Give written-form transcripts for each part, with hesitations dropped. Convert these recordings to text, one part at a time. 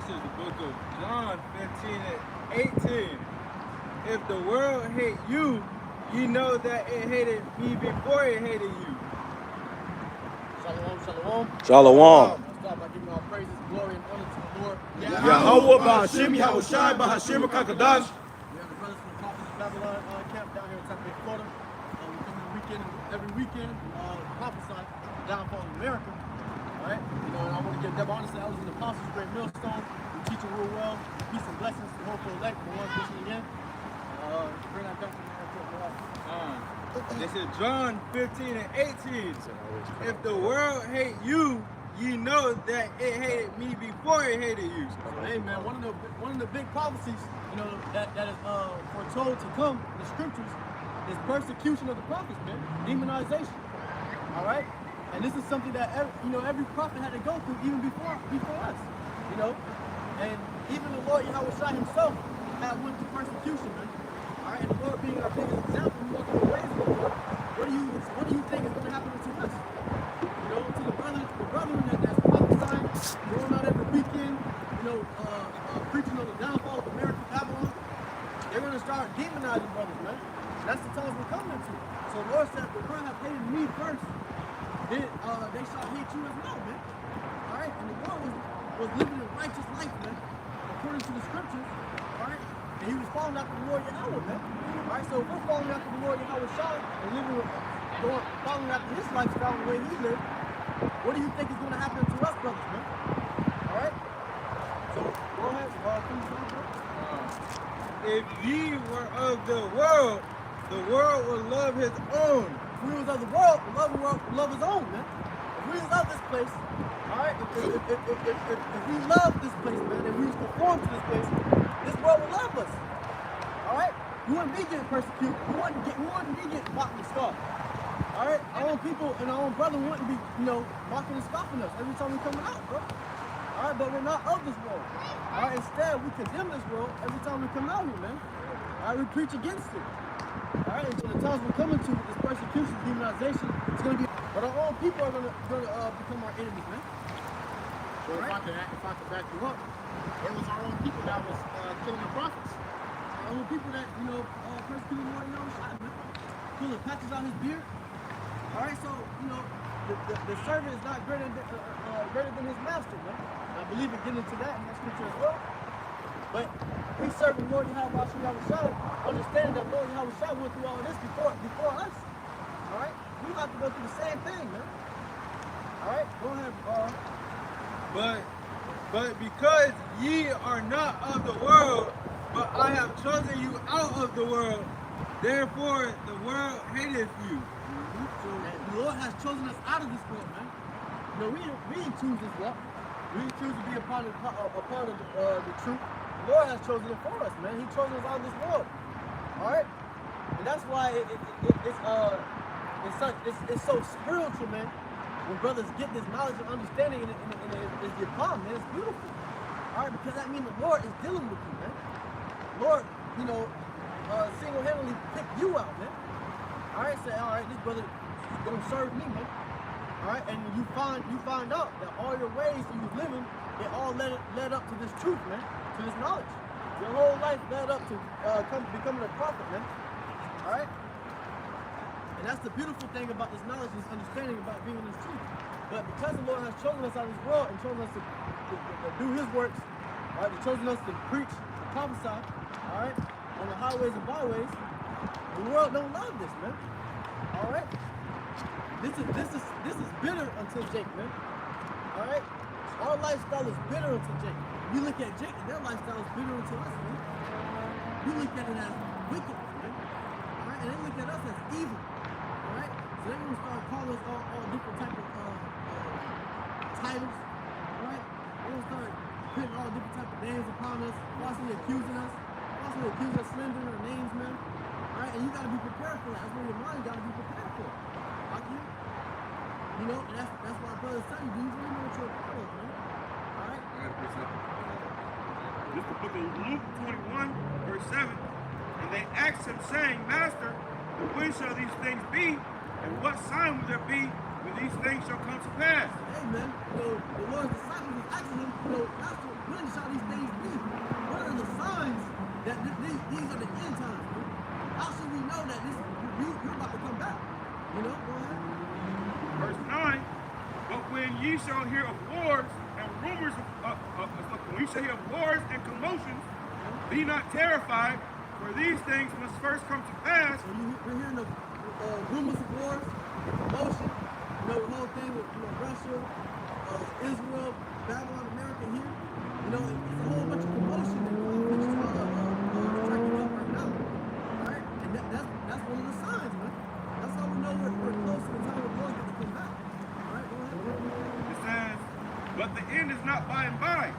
is the book of John 15 and 18. If the world hate you, you know that it hated me before it hated you. Shalom, shalom. Shalom. Let's start by giving all praises, glory, and honor to the Lord. YAHAWAH, BAHASHAM, YAHAWASHI, BAHASHAM, QADASH. We have the brothers from the Prophets of Babylon camp down here in Tampa, Florida. We come in the weekend, every weekend, prophesy the downfall of America. All right? You know, and I want to give double honor to the elders and apostles, great millstone. We teach them real well. Peace and blessings to the whole elect, the ones listening in. Bring that back to This is John 15 and 18. If the world hate you, you know that it hated me before it hated you. Hey man, one of the big prophecies, you know, that is foretold to come in the scriptures is persecution of the prophets, man, demonization. All right, and this is something that every prophet had to go through even before us, you know, and even the Lord Yahawashi himself had went through persecution, man. All right, and the Lord being our biggest example, we walk in the ways of the Lord. What do you think is going to happen to us? You know, to the brethren that's prophesying, going out every weekend, you know, preaching on the downfall of American Babylon. They're going to start demonizing brothers, man. That's the times we're coming into. So the Lord said, the world have hated me first, then they shall hate you as well, man. All right, and the world was living a righteous life, man, according to the scriptures. All right, and he was following after the Lord Yahawah, man. All right, so if we're following after the Lord Yahawashi and following after his lifestyle the way he lived, what do you think is going to happen to us, brothers, man? All right? So, go ahead. If ye were of the world would love his own. If we was of the world love his own, man. If we was of this place, all right? If we love this place, man, and we was conformed to this place, this world will love us. All right? We wouldn't be getting persecuted. We wouldn't be getting mocked and scoffed. All right? Our own people and our own brother wouldn't be, you know, mocking and scoffing us every time we come out, bro. All right? But we're not of this world. All right? Instead, we condemn this world every time we come out here, man. All right? We preach against it. All right? And so the times we're coming to with this persecution, demonization, it's going to be... But our own people are going to become our enemies, man. So if I can back you up, it was our own people that was killing the prophets. Our own people that, you know, persecuting the Lord, you know, shot, man. Pulling patches out his beard. All right, so, you know, the servant is not greater than his master, man. I believe in getting into that in that scripture as well. But we serve the Lord Yahawashi, understanding that Lord Yahawashi went through all this before us. All right, we have to go through the same thing, man. All right, go ahead, But because ye are not of the world, but I have chosen you out of the world, therefore the world hateth you. So the Lord has chosen us out of this world, man. You know, we didn't choose this walk. We didn't choose to be a part of the truth. The Lord has chosen it for us, man. He chose us out of this world. All right, and that's why it's so spiritual, man. When brothers get this knowledge and understanding, and it's the palm, man. It's beautiful. All right, because that means the Lord is dealing with you, man. Lord, you know, single-handedly picked you out, man. All right, say, all right, this brother is gonna serve me, man. All right, and you find out that all your ways you was living, it all led up to this truth, man, to this knowledge. Your whole life led up to becoming a prophet, man. All right, and that's the beautiful thing about this knowledge, this understanding about being in this truth. But because the Lord has chosen us out of this world and chosen us to do His works, all right, He's chosen us to preach, to prophesy, all right, on the highways and byways. The world don't love this, man. All right. This is bitter until Jake, man. All right. Our lifestyle is bitter until Jake. You look at Jake and their lifestyle is bitter until us, man. You look at it as wicked, man. All right. And they look at us as evil. All right. So they're gonna start calling us all different type of titles. All right. They're gonna start putting all different type of names upon us, falsely accusing us, slandering our names, man. All right, and you gotta be prepared for that. That's where your mind gotta be prepared for. You know, and that's why brothers tell you, do you really know what you're a part of, man? All right? This is the book of Luke 21, verse 7. And they asked him, saying, Master, when shall these things be? And what sign will there be when these things shall come to pass? Hey, man, you know, the Lord's disciples was asking him, you know, Master, when shall these things be? What are the signs that these are the end times? Man? How should we know that you're about to come back? You know, go ahead. Verse 9, but when ye shall hear of wars and rumors when ye shall hear of wars and commotions, be not terrified, for these things must first come to pass. So we're hearing of rumors of wars, commotion, you know, the whole thing with Russia, Israel, Babylon, America here. You know, it's a whole bunch of commotion and conflict is striking up right now. Alright? And that's one of the signs, man. That's how we know we're close to the time of the Lord to come back. Alright, go ahead. It says, but the end is not by and by.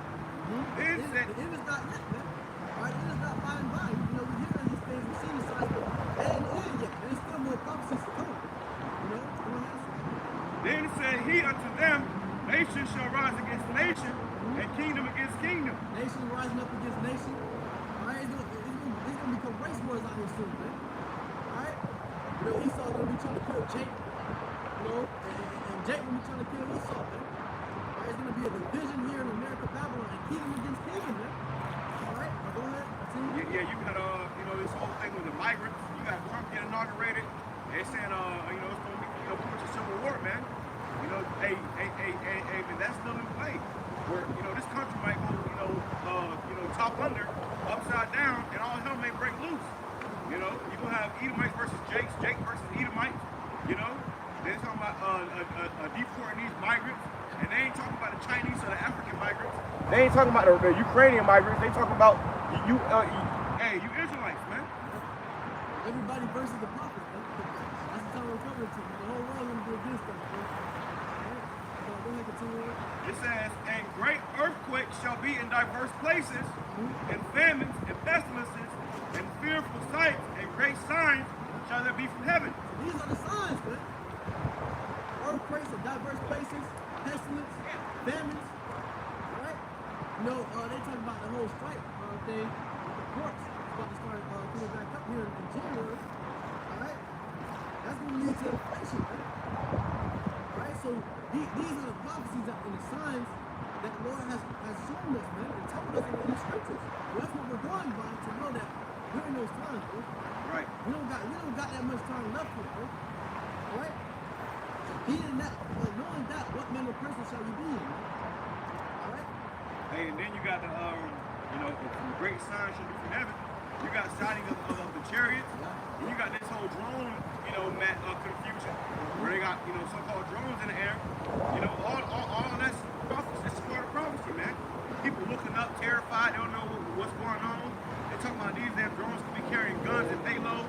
The end is not yet, man. Alright, the end is not by and by. You know, we're hearing these things, we're seeing these signs, but they ain't in yet. There's still more prophecies to come. You know? Go ahead. Then said he unto them, nation shall rise against nation, and kingdom against kingdom. Nation rising up against nation. Alright, it's gonna become race wars out here soon, man. Alright? You know, Esau's gonna be trying to kill Jacob. You know, and Jacob gonna be trying to kill Esau, man. Alright, it's gonna be a division here in America, Babylon, and kingdom against kingdom, man. Alright, go ahead. Yeah, you got you know, this whole thing with the migrants. You got Trump get inaugurated. They saying you know, it's gonna be pretty much a civil war, man. You know, hey, man, that's still in play. Where, you know, this country might go, you know, top under, upside down, and all hell may break loose. You know, you're gonna have Edomites versus Jake versus Edomites. You know, they're talking about deporting these migrants, and they ain't talking about the Chinese or the African migrants. They ain't talking about the Ukrainian migrants. They talking about you Israelites, man. Everybody versus the prophets, man. That's the time we're coming to. The whole world gonna be against us, man. Go ahead, continue. It says, and great earthquakes shall be in diverse places, and famines, and pestilences, and fearful sights, and great signs shall there be from heaven. These are the signs, man. Earthquakes in diverse places, pestilence, famines, right? You know, they talk about the whole strike thing with the courts. It's about to start coming back up here in January, all right? That's going to lead to inflation, man. All right, so these are the prophecies and the signs that the Lord has shown us, man, and told us in the scriptures. Well, that's what we're going by to know that we're in those times, bro. Right. We don't got that much time left here, bro. All right? Heeding that, knowing that, what manner of person shall you be in? All right? Hey, and then you got the, you know, the great signs shall be from heaven. You got sighting of the chariots. And you got this whole drone, you know, confusion, where they got, you know, so-called drones in the air. You know, all that's prophecy. It's part of prophecy, man. People looking up, terrified. They don't know what's going on. They're talking about these damn drones could be carrying guns and payloads.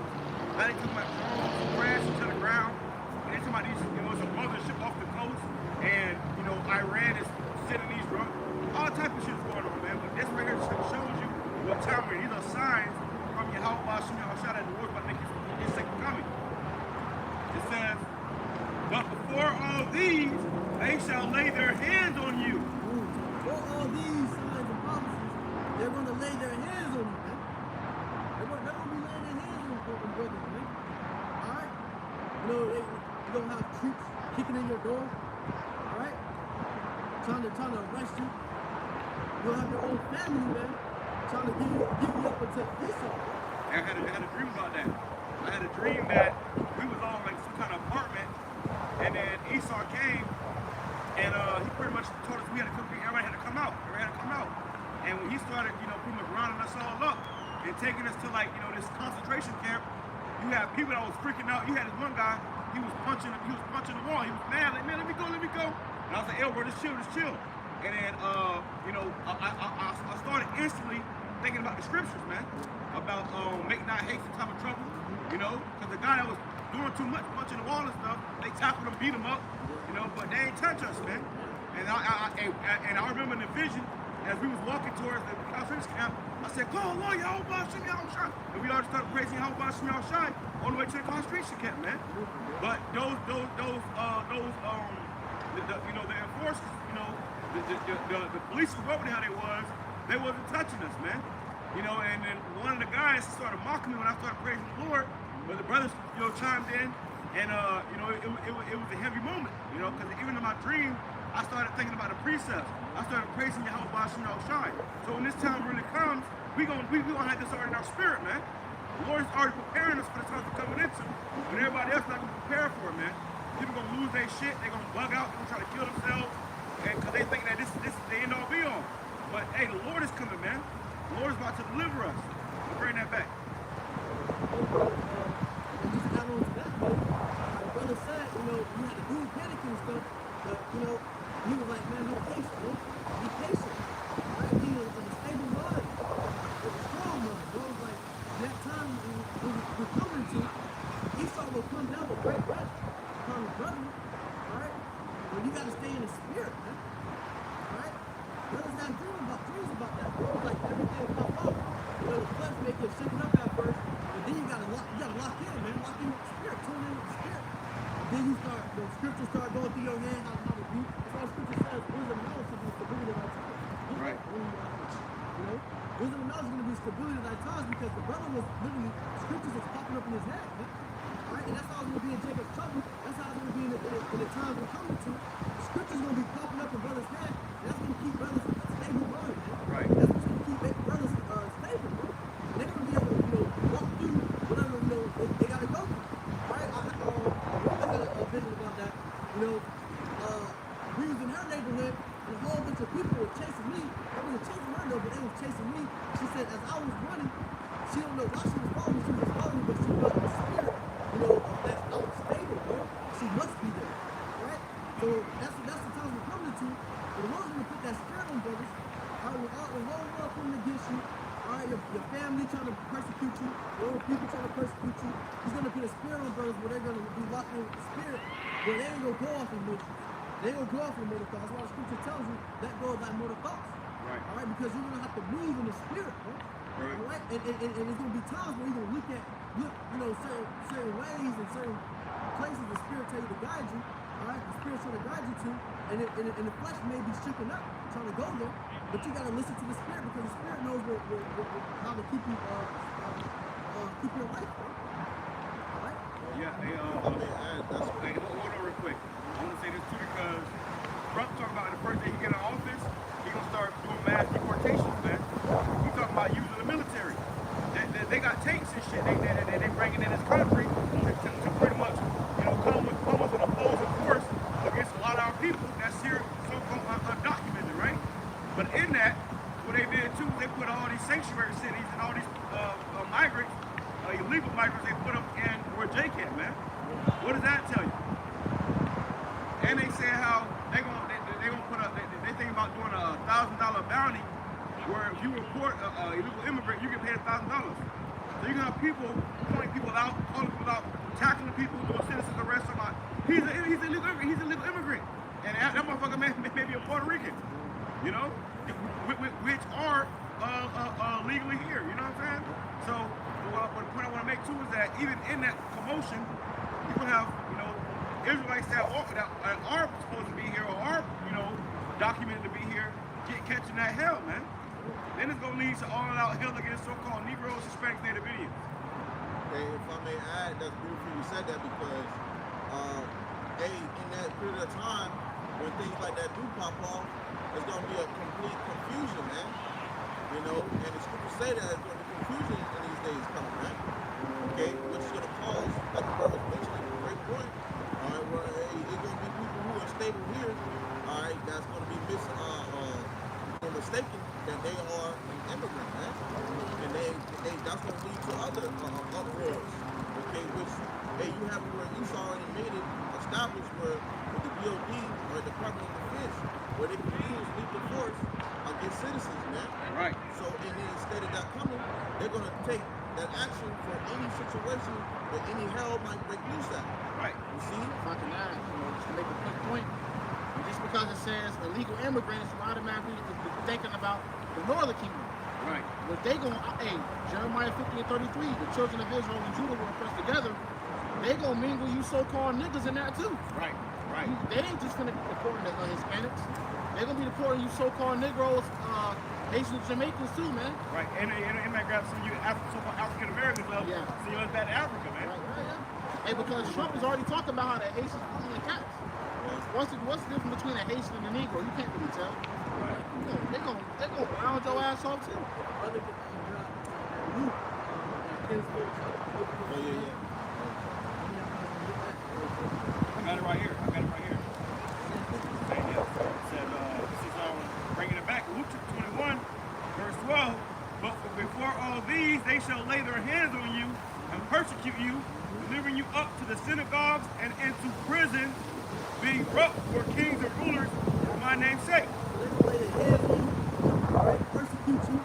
Now they talking about drones crashing to the ground. And they're talking about these, you know, it's a mothership off the coast. And, you know, Iran is sending these drones. All type of shit is going on, man. But this right here shows you what time we're in. These are signs from YAHAWASHI, that the Lord about to make his second coming. It says, but before all these, they shall lay their hands on you. For all these signs and prophecies, they're going to lay their hands on you, man. They're going to be laying their hands on you, brothers, man. All right? You know, you're going to have troops kicking in your door, all right? Trying to arrest you. You'll have your own family, man, trying to give you up until Esau. I had a dream about that. I had a dream that we was all like some kind of apartment, and then Esau came, and he pretty much told us everybody had to come out. Everybody had to come out. And when he started, you know, pretty much rounding us all up and taking us to, like, you know, this concentration camp, you had people that was freaking out. You had this one guy, he was punching the wall. He was mad, like, man, let me go. And I was like, bro, just chill. And then, you know, I started instantly thinking about the scriptures, man, about make not haste in time of trouble, you know, because the guy that was doing too much, punching the wall and stuff, they tackled him, beat him up, you know, but they ain't touch us, man. And I remember in the vision, as we was walking towards the concentration camp, I said, go, Lord, YAHAWASHI, and we already started praising YAHAWASHI on the way to the concentration camp, man. But those you know, the enforcers, you know, the police, whoever the hell they wasn't touching us, man. You know, and then one of the guys started mocking me when I started praising the Lord, but the brothers, you know, chimed in, and you know, it was a heavy moment, you know, because even in my dream, I started thinking about the precepts. I started praising YAHAWASHI. So when this time really comes, we gonna have this already in our spirit, man. The Lord is already preparing us for the times we're coming into. But everybody else not gonna prepare for it, man. People gonna lose their shit. They gonna bug out. They gonna try to kill themselves, because they think that this is the end all be all. But hey, the Lord is coming, man. The Lord is about to deliver us. We'll bring that back. And just add on to that, man. My brother said, you know, you had to do panicking and stuff, but you know, he was like, man, be patient, bro. Be patient. Right? He was of a stable mind. It was strong mind. Bro, it was like that time we're coming to, Esau will come down with great wrath upon his brother. Alright? But you gotta stay in the spirit, man. Alright? Brothers got dreams about that, bro. It's like everything pop up. You know, the flesh may get shaken up at first, but then you gotta lock in, man. Lock in with the spirit, tune in with the spirit. Then you start, the scriptures start going through your head, how to do. That's why the scripture says, wisdom and knowledge should be stability of thy tongue. Right. You know, wisdom and knowledge is going to be stability of thy tongues, because the brother was literally, scriptures was popping up in his head, man. Right? And that's how it's going to be in Jacob's trouble. That's how it's going to be in the times we're coming to. The scriptures going to be popping up in brothers' head. And that's going to keep brothers stable mind, man. Right. That's what's going to keep brothers stable, bro. And they're going to be able to, you know, walk through whatever, you know, they got to go through. Right? I got a vision about that. You know, we was in her neighborhood, and a whole bunch of people were chasing me. They wasn't chasing her though, but they was chasing me. She said, as I was running, she don't know why she was following me. She was following me, but she felt the spirit, you know, that I was stable, bro. She must be there, right? So that's the times we're coming to. But the Lord's gonna put that spirit on brothers. All right, the whole world coming against you. All right, your family trying to persecute you, your own people trying to persecute you. He's gonna put a spirit on brothers where they're gonna be locked in with the spirit, where they ain't gonna go off emotions. They don't go off in mortal thoughts. That's why the scripture tells you that goes like mortal thoughts. Right. All right, because you're gonna have to move in the spirit, bro. Right. All right, and there's gonna be times where you're gonna look, you know, certain ways and certain places the spirit tell you to guide you. All right, the spirit's trying to guide you to, and the flesh may be shaken up, trying to go there, but you gotta listen to the spirit, because the spirit knows how to keep you keep your life, bro. All right. Yeah. Hey, hold on real quick. I want to say this too, because Trump talking about the first day he get in office, he gonna start doing mass deportations, man. He talking about using the military. They got tanks and shit. They bring it in this country to pretty much, you know, come with an opposing force against a lot of our people that's here, so-called undocumented, right? But in that, what they did too, they put all these sanctuary cities and all these migrants, illegal migrants, they put them in where Jake at, man. What does that tell you? And they say how they gonna put up. They think about doing a $1,000 bounty, where if you report an illegal immigrant, you get paid $1,000. So you can have people pointing people out, calling people out, tackling people, doing citizens arrests. About he's an illegal immigrant, and that motherfucker may be a Puerto Rican, you know, which are legally here. You know what I'm saying? So the point I want to make too is that even in that commotion, you will have, you know, Israelites that are supposed to be here or are, you know, documented to be here, catching that hell, man. Then it's gonna lead to all-out hell against so-called Negroes, Hispanics, Native Indians. Hey, if I may add, that's beautiful you said that, because in that period of time, when things like that do pop off, there's gonna be a complete confusion, man. You know, and the scriptures say that there's gonna be confusion in these days coming, man. Okay, which is gonna cause, like the brother was mentioning, a great point. All right, where it's gonna be people who are stable here. All right, that's gonna be mistaken that they are an immigrant, man. And that's gonna lead to other uproars. Okay, which you have where Esau already made it established, where with the DOD or the Department of Defense, where they can use lethal force against citizens, man. Right. So instead of that coming, they're gonna take that action for any situation that any hell might break loose at. Right. You see? If I can add, you know, just to make a quick point, just because it says illegal immigrants, you automatically thinking about the northern kingdom. Right. But they going, hey, Jeremiah 50 and 33, the children of Israel and Judah were oppressed together. They gonna mingle you so-called niggas in that too. Right. Right. They ain't just gonna be deporting the Hispanics. They're gonna be deporting you so-called Negroes, Haitians, Jamaicans too, man. Right. And it might grab some of you so-called African Americans up. Yeah. So you let that Africa, man. Right, yeah. Hey, because Trump is already talking about how the Haitians are the cats. What's the difference between a Haitian and a Negro? You can't really tell. They gonna round your ass off too. Brother, Luke, I got it right here. It said, this is bringing it back. Luke 21, verse 12. But before all these, they shall lay their hands on you and persecute you, delivering you up to the synagogues and into prison, being brought for kings and rulers for my name's sake. lay their hands on you, all right, persecute you,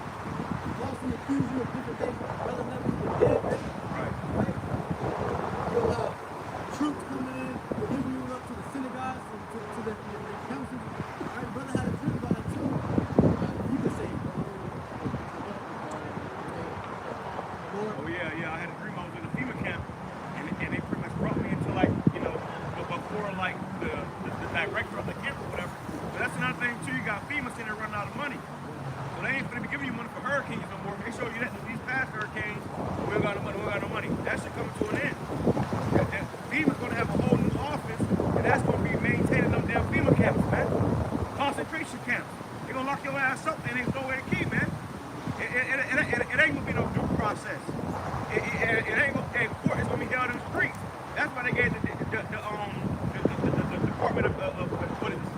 falsely accuse you of different things, brother, never even dead, Right. right? You'll have troops coming in, delivering you up to the synagogues, to the councils. All right, brother had a dream about it too. You can say, Oh yeah, I had a dream I was in a FEMA camp, and they pretty much brought me into like, before like the director of the camp or whatever. But that's another thing too, you got FEMA sitting there running out of money. So they ain't gonna be giving you money for hurricanes no more. They show you that these past hurricanes, we got no money. That should come to an end. And FEMA's gonna have a whole new office, and that's gonna be maintaining them damn FEMA camps, man. Concentration camps. They're gonna lock your ass up and ain't nowhere to keep, man. It ain't gonna be no due process. It ain't gonna, court is gonna be held in the streets. That's why they gave the Department of what is it? The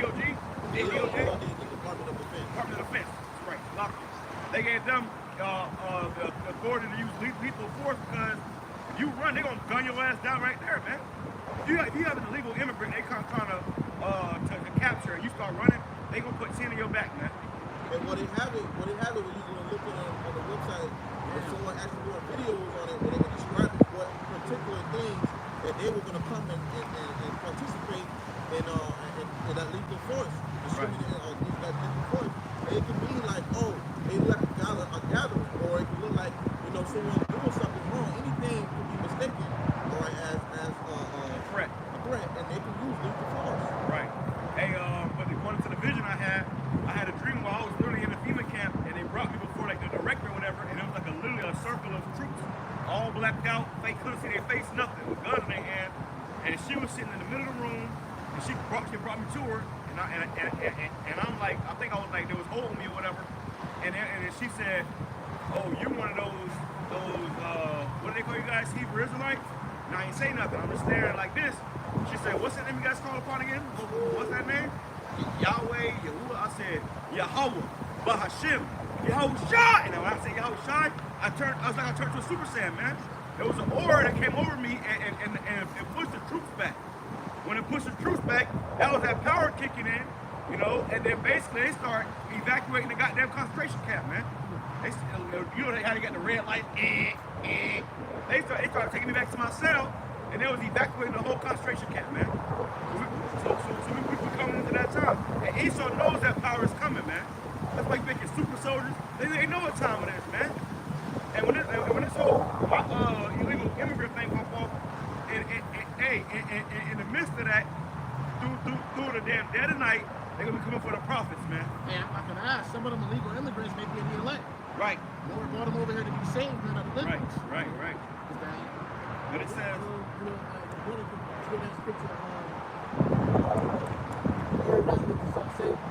DOG? Department of Defense. Department of Defense. That's right. Locked it. They gave them the authority to use lethal force because if you run, they're gonna gun your ass down right there, man. If you have an illegal immigrant, they come trying to capture and you start running, they gonna put 10 in your back, man. And what they have it when you go and look on the website, and someone actually doing videos on it where they can describe what particular things that they were going to come and participate in that lethal force, distributing that lethal force. And it can be like, oh, they like a gathering, or it can look like, someone doing something wrong. Anything can be mistaken, all right, as a threat. And they can use lethal force. Right. Hey, but according to the vision I had a dream while I was literally in a FEMA camp, and they brought me before like the director or whatever, and it was like literally a circle of troops, all blacked out. They couldn't see their face, nothing, with guns in their hand, and she was sitting in the middle of the room, and she brought me to her, and I'm like, I think I was like, they was holding me or whatever, and then she said, oh, you're one of those what do they call you guys, Hebrew Israelites? And I ain't say nothing. I'm just staring like this. She said, what's that name you guys call upon again? What's that name? Yahweh, Yahuwah. I said, YAHAWAH, BAHASHAM, YAHAWASHI. And when I said YAHAWASHI, I turned to a Super Saiyan, man. There was an aura that came over me and it pushed the troops back. When it pushed the troops back, that was that power kicking in, and then basically they start evacuating the goddamn concentration camp, man. They how they got the red light, They started taking me back to my cell, and they was evacuating the whole concentration camp, man. So we coming into that time. And Esau knows that power is coming, man. That's why he's making super soldiers. They know what time it is, man. And when this whole illegal immigrant thing pop off, in the midst of that, through the damn dead of night, they're gonna be coming for the prophets, man. And I can ask, some of them illegal immigrants may be in the elect. Right. Lord brought them over here to be saved, man, of the Right. But it says,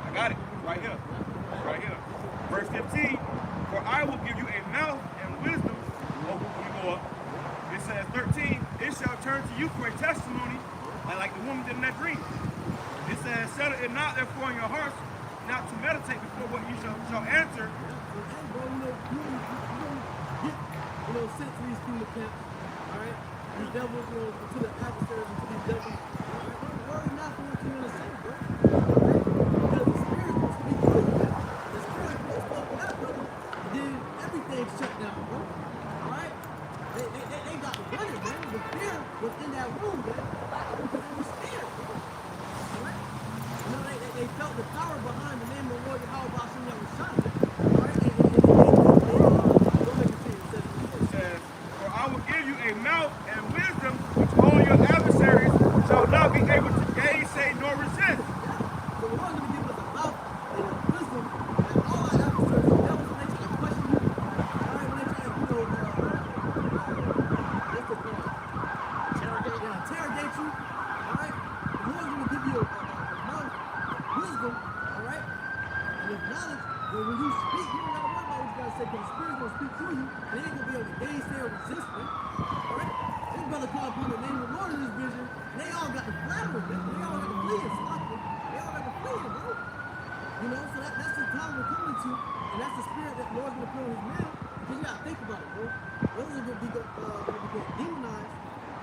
I got it, right here. Verse 15, for I will give you a mouth and wisdom. Oh, you go up. It says 13, it shall turn to you for a testimony, like the woman did in that dream. It says, settle it not therefore in your hearts, not to meditate before what you shall answer. Sent to these FEMA camps, all right? These devils, to the adversaries and to these devils. All right? Worry not for what you want to say, bro. Because the spirit's supposed to be good, man. The spirit's supposed to open up, brother. And then everything's shut down, bro. All right? They got the money, man. The fear was in that room, man. Because they were scared, bro. All right? They felt the power behind the name of the Lord YAHAWASHI that was shot, man. All right? I will give you a mouth and wisdom which all your adversaries shall not be able to gainsay nor resist. So the Lord's going to give us a mouth and a wisdom that all our adversaries will never when they try to question you. All right, when they try to, what's the point? Interrogate you. All right? The Lord's going to give you a I said, because the Spirit's going to speak through you, and they ain't going to be able to gainsay or resist, man. All right? This brother called upon the name of the Lord in his vision, and they all got to flatter him, man. They all got to flee him, they all got to flee him, bro. You know, so that's the time we're coming to, and that's the spirit that the Lord's going to put on his man. Because you got to think about it, bro. Brothers are going to be demonized,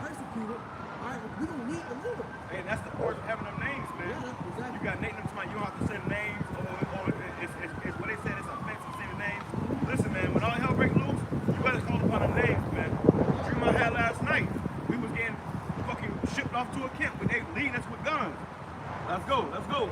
persecuted. All right, we don't need the Lord. Hey, that's the point of having them names, man. Yeah, exactly. You got Nathan to you don't have to say the names, or it's what they said, it's offensive to say the names. Listen, man, when all hell break loose, you better call upon the names, man. The dream I had last night, we was getting fucking shipped off to a camp where they leading us with guns. Let's go, let's go.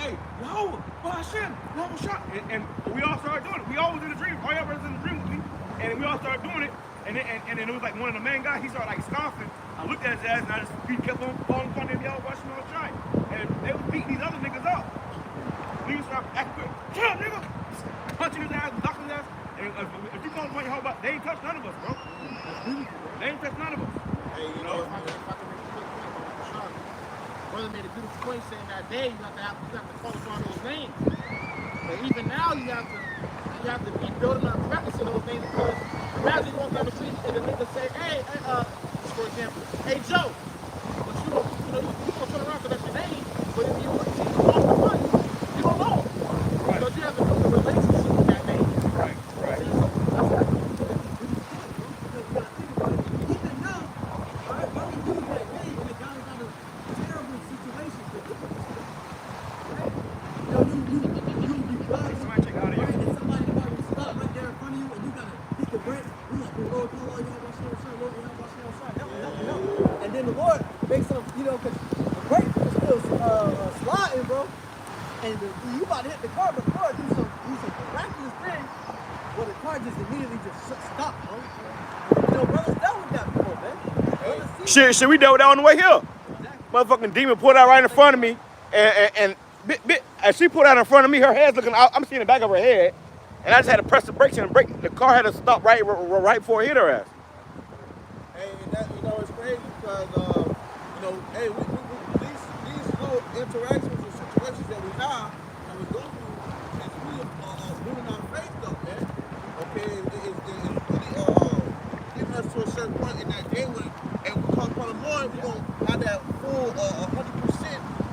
Hey, Yahawah, BAHASHAM, YAHAWASHI. And we all started doing it. We always in the dream. All y'all brothers in the dream with me. And we all started doing it. And then it was like one of the main guys, he started like scoffing. I looked at his ass and he kept on calling upon them, YAHAWASHI. And they was beating these other niggas up. Niggas started acting quick. Shut up, nigga! Punching his ass, knocking his ass. And if you call upon Yahawah, they ain't touched none of us, bro. They ain't touched none of us. Hey, you know, If I can make a quick point on Bashar. Brother made a beautiful point saying that day you have to call upon those names. But even now you have to be building on practicing those names, because imagine going down the street and the nigga say, hey, for example, hey Joe, but you don't turn around because that's your name, but if you look at the money, you don't know him. Right. Because you have to build a relationship with that name. Right, right. And then the Lord makes them, because the brake is still sliding, bro. And you about to hit the car, but the Lord do some miraculous thing where the car just immediately just stopped, bro. Brothers dealt with that before, man. Shit, we dealt with that on the way here. Exactly. Motherfucking demon pulled out right in front of me, and as she pulled out in front of me, her head's looking out. I'm seeing the back of her head, and I just had to press the brakes and the car had to stop right before it hit her ass. hey, and that, it's crazy because, hey, these little interactions and situations that we have and we go through is really building our faith up, man. Okay, it's really getting us to a certain point in that day and we call upon the Lord, we're going to have that full 100%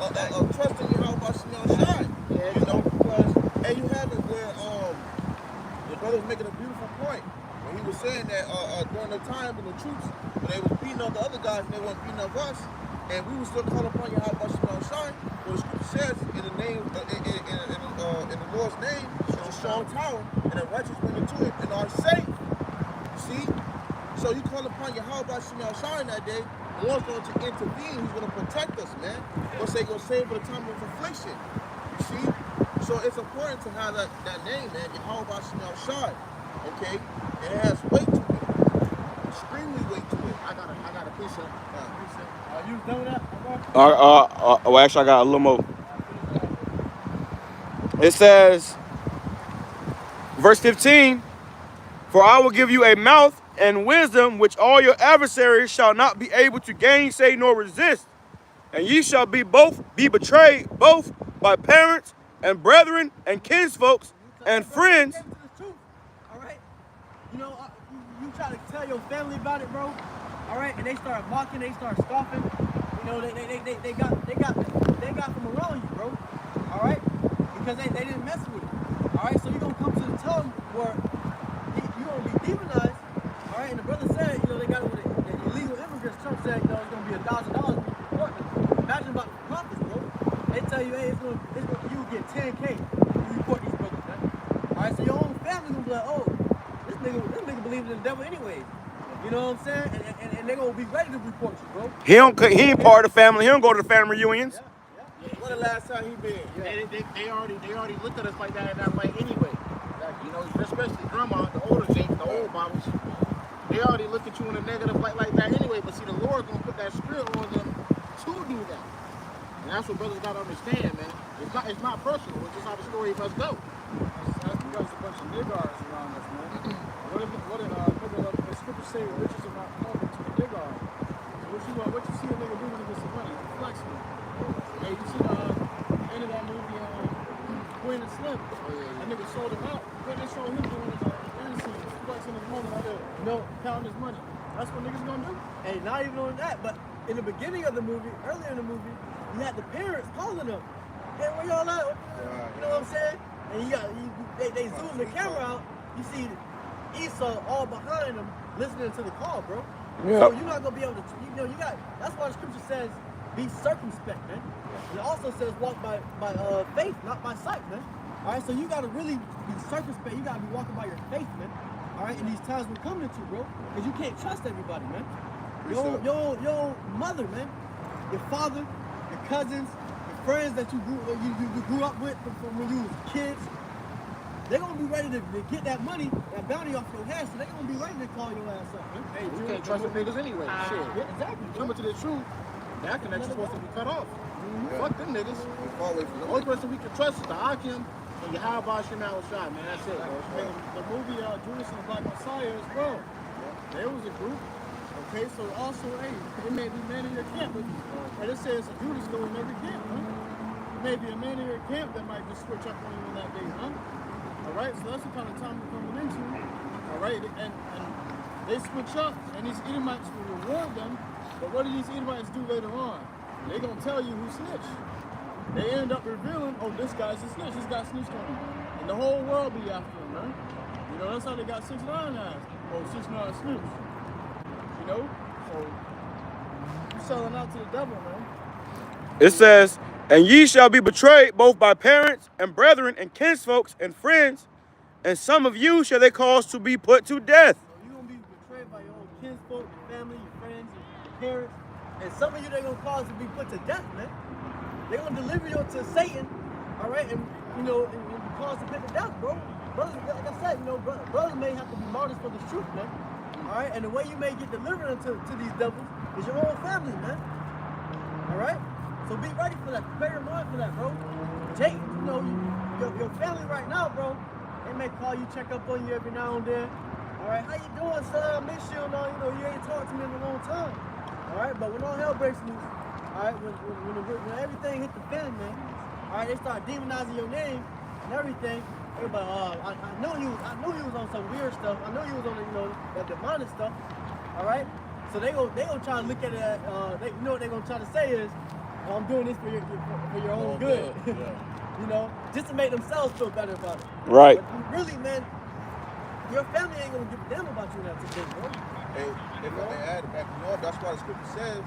of trust in YAHAWASHI. Because, and you have it where the brother was making a beautiful point. He was saying that during the time when the troops, when they was beating up the other guys and they weren't beating up us, and we would still call upon YAHAWASHI, but the scripture says in the name, in the Lord's name, it's a strong tower, and the righteous run into it and are safe. You see? So you call upon YAHAWASHI in that day, the Lord's going to intervene, he's going to protect us, man. What's they going to save for the time of affliction? You see? So it's important to have that name, man, YAHAWASHI. Okay, and it has weight to it, extremely weight to it. I got a piece of. Are you done with that? Well, actually, I got a little more. It says, verse 15, for I will give you a mouth and wisdom which all your adversaries shall not be able to gainsay nor resist, and ye shall be betrayed both by parents and brethren and kinsfolks and friends. You try to tell your family about it, bro. All right, and they start mocking, they start scoffing. They got from around you, bro. All right, because they didn't mess with it. All right, so you're gonna come to the time where you're gonna be demonized. All right, and the brother said, they got it with the illegal immigrants. Trump said, it's gonna be $1,000 for you. Imagine about the prophets, bro. They tell you, hey, you get 10K if you report these brothers, man. All right, so your own family gonna be like, oh. This nigga believes in the devil anyways. You know what I'm saying? And they're gonna be ready to report you, bro. He ain't part of the family. He don't go to the family reunions. Yeah. When the last time he been? Yeah. They already looked at us like that in that light anyway. Especially grandma, the older James, the old Bibles. They already look at you in a negative light like that anyway. But see, the Lord gonna put that spirit on them to do that. And that's what brothers gotta understand, man. It's not personal. It's just how the story must go. We got a bunch of niggars around us, man. What did the scripture say? Riches are not common to the niggar. What you see a nigga do when he gets some money? Flexing. Hey, you see the end of that movie, Queen and Slim? That nigga sold him out. What they sold him doing is the scene, flexing his money out there, counting his money. That's what niggas gonna do. Hey, not even on that, but in the beginning of the movie, earlier in the movie, you had the parents calling them. Hey, where y'all at? You know what I'm saying? And they zoom the camera out. You see Esau all behind them, listening to the call, bro. Yeah. So you're not gonna be able to, that's why the scripture says, be circumspect, man. And it also says walk by faith, not by sight, man. All right, so you gotta really be circumspect. You gotta be walking by your faith, man. All right, in these times we're coming into, bro, because you can't trust everybody, man. Your mother, man, your father, your cousins, your friends that you grew up with from when you was kids. They're gonna be ready to get that money, that bounty off your head, so they're gonna be ready to call your ass up, man. Hey, you can't trust them niggas anyway. Shit. Yeah, exactly. Coming to the truth, that connection's supposed to be cut off. Fuck them niggas. The only person we can trust is the Hakim and YAHAWASHI man. That's it, bro. The movie Judas and the Black Messiah as well. There was a group. Okay, so also, hey, it may be men in your camp, but and it says Judas go in every camp, huh? It may be a man in your camp that might just switch up on you on that day, huh? All right, so that's the kind of time we're coming into. All right, and they switch up, and these Edomites will reward them. But what do these Edomites do later on? They're gonna tell you who snitched. They end up revealing, oh, this guy's a snitch. This guy snitched on him, and the whole world be after him, man. You know, that's how they got 6ix9ine as. Oh, 6ix9ine snitch. You know, so you selling out to the devil, man. It says, and ye shall be betrayed both by parents and brethren and kinsfolks and friends, and some of you shall they cause to be put to death. So you're gonna be betrayed by your own kinsfolk, your family, your friends, your parents, and some of you they're gonna cause to be put to death, man. They're gonna deliver you to Satan, all right, and and be caused to put to death, bro. Brothers, like I said, brothers may have to be martyrs for the truth, man. All right, and the way you may get delivered to these devils is your own family, man. All right, so be ready for that. Prepare your mind for that, bro. Jake, your family right now, bro. They may call you, check up on you every now and then. All right, how you doing, son? I miss you. You ain't talked to me in a long time. All right, but when all hell breaks loose, all right, when everything hit the fan, man. All right, they start demonizing your name and everything. Everybody, I knew he was on some weird stuff. I knew he was on that demonic stuff. All right, so they gonna try to look at it. What they gonna try to say is, I'm doing this for your own good. Yeah. Just to make themselves feel better about it. Right. But really, man, your family ain't gonna give a damn about you that today, bro. Hey, if I add it back, that's why the scripture says,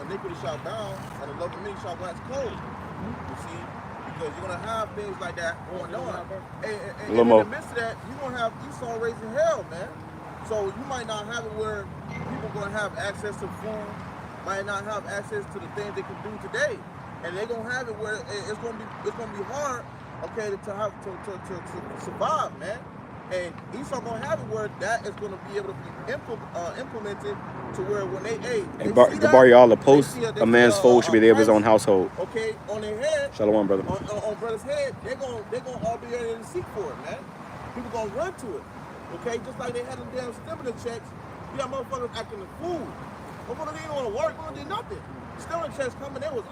iniquity shall down, and the love of many shall wax cold. You see? Because you're going to have things like that going on. And in the midst of that, you're going to have Esau raising hell, man. So you might not have it where people going to have access to food, might not have access to the things they can do today. And they're going to have it where it's going to be hard, okay, to survive, man. And Esau going to have it where that is going to be able to be implemented to where when they the bar y'all post a man's fold should be there of his own household. Okay, on their head. Shalom, brother. On brother's head, they're gonna all be ready to seek for it, man. People gonna run to it. Okay, just like they had them damn stimulus checks. You got motherfuckers acting a fool. Motherfuckers didn't want to work, they didn't do nothing. Stimulus checks coming, they was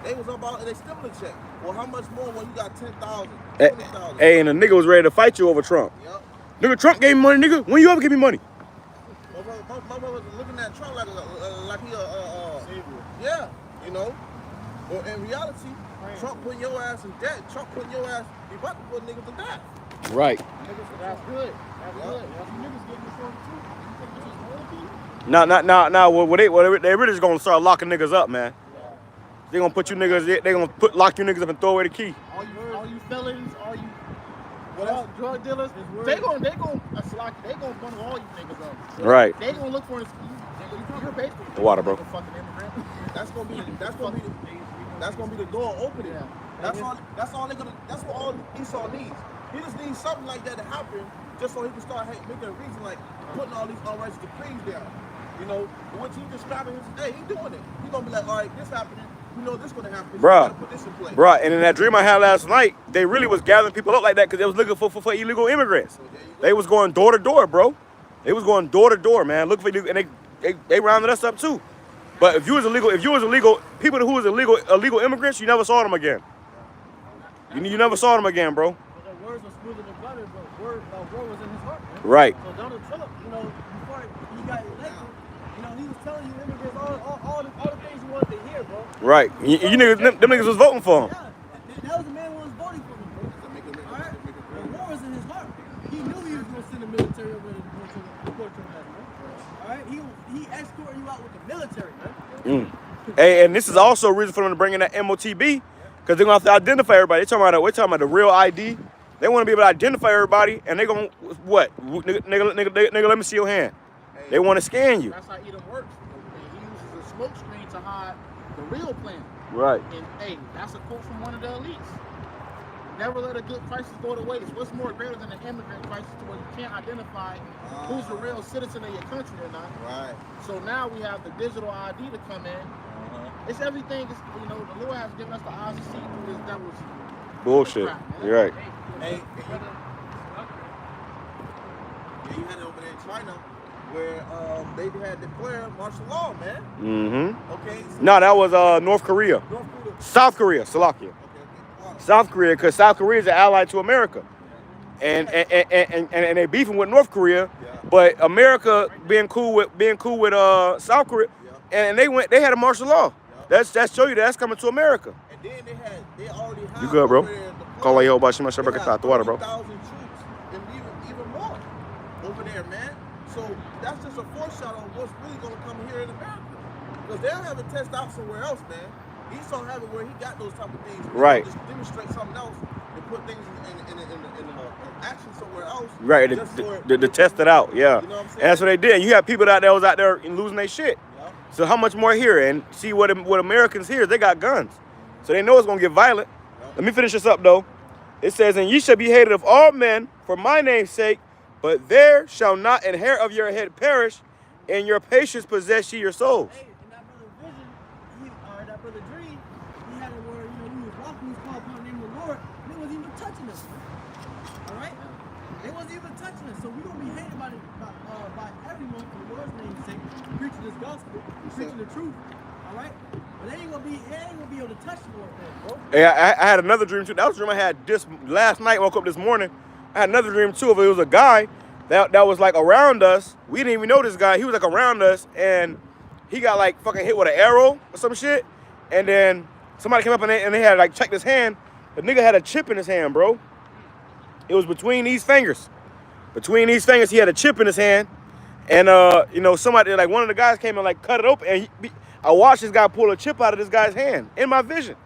they was about in their stimulus check. Well, how much more when you got 10,000, 20,000? Hey, and the nigga was ready to fight you over Trump. Yep. Nigga, Trump gave me money, nigga. When you ever give me money? My brother was looking at Trump like he savior. Yeah, Well, in reality, Trump putting your ass in debt. Trump putting your ass, he about to put niggas to death. Right. That's good. That's good. That's niggas getting the 42. You think this is Now, they really just gonna start locking niggas up, man. They gonna put you niggas, they gonna lock you niggas up and throw away the key. All you felons, all you drug dealers, they gonna bundle all you niggas up. Right. They gonna look for an excuse. You're basically The water, bro. fucking immigrant. That's gonna be the door opening. Yeah. That's what all Esau needs. He just needs something like that to happen, just so he can start making a reason, like putting all these unrighteous decrees down. What he describing here today, he doing it. He gonna be like, all right, this happening. This gonna happen. Bruh. Put this in place. Bruh, and in that dream I had last night, they really was gathering people up like that because they was looking for illegal immigrants. So they was going door to door, bro. They was going door to door, man, looking for illegal, and they rounded us up too. But if you was illegal, people who was illegal immigrants, you never saw them again. You never saw them again, bro. But their words were smoother than butter, Right. So Donald Trump, you know, before he got elected, you know, he was telling you immigrants all the things you wanted to hear, bro. Right. You niggas, them niggas was voting for him. Yeah, that was the man who was voting for him, bro. All right? The war was in his heart. He knew he was going to send the military over there to deport your ass, man. All right? He escorted you out with the military, man. Hey, and this is also a reason for them to bring in that MOTB, because they're gonna have to identify everybody. We're talking about the real ID. They want to be able to identify everybody, and they gonna what? Nigga, let me see your hand. They want to scan you. That's how Edom works. He uses a smoke screen to hide the real plan. Right. And hey, that's a quote from one of the elites. Never let a good crisis go to waste. What's more greater than an immigrant crisis to where you can't identify who's a real citizen of your country or not? Right. So now we have the digital ID to come in. It's everything. It's, you know, the Lord has given us the eyes to see through this devil's Bullshit. crap, man. You're right. Hey, you had it over there in China where they had declared martial law, man. Mm-hmm. Okay. So No, that was North Korea. North Korea. South Korea, Slovakia. Okay. Wow. South Korea, because South Korea is an ally to America. And they beefing with North Korea, but America being cool with South Korea, and they had a martial law. That's show you that's coming to America. And then they already have You good, bro? over there Call deployed- YAHAWASHI, my they shepherd, got the water, bro. 30,000 troops and even more over there, man. So that's just a foreshadow of what's really gonna come here in America. Because they'll have a test out somewhere else, man. Esau have it where he got those type of things. Right. Just demonstrate something else and put things in action somewhere else. Right, just for to test it out, yeah. You know what I'm saying? And that's what they did. And you have people that was out there losing their shit. Yeah. So how much more here? And see what Americans here, they got guns. So they know it's going to get violent. Let me finish this up, though. It says, and ye shall be hated of all men for my name's sake, but there shall not an hair of your head perish, and your patience possess ye your souls. Hey, in that brother vision, that brother dream, he had it where, you know, he was walking, he was calling upon the name of the Lord, and they wasn't even touching us, man. All right? They wasn't even touching us. So we're going to be hated by everyone for the Lord's name's sake, preaching this gospel, preaching the truth. All right? But they ain't gonna be able to touch the Lord, bro. Hey, I had another dream, too. That was a dream I had this last night, woke up this morning. I had another dream, too, of it was a guy that was, like, around us. We didn't even know this guy. He was, like, around us, and he got, like, fucking hit with an arrow or some shit. And then somebody came up and they had, like, checked his hand. The nigga had a chip in his hand, bro. It was between these fingers. Between these fingers, he had a chip in his hand. And, you know, somebody, like, one of the guys came and, like, cut it open. And I watched this guy pull a chip out of this guy's hand in my vision.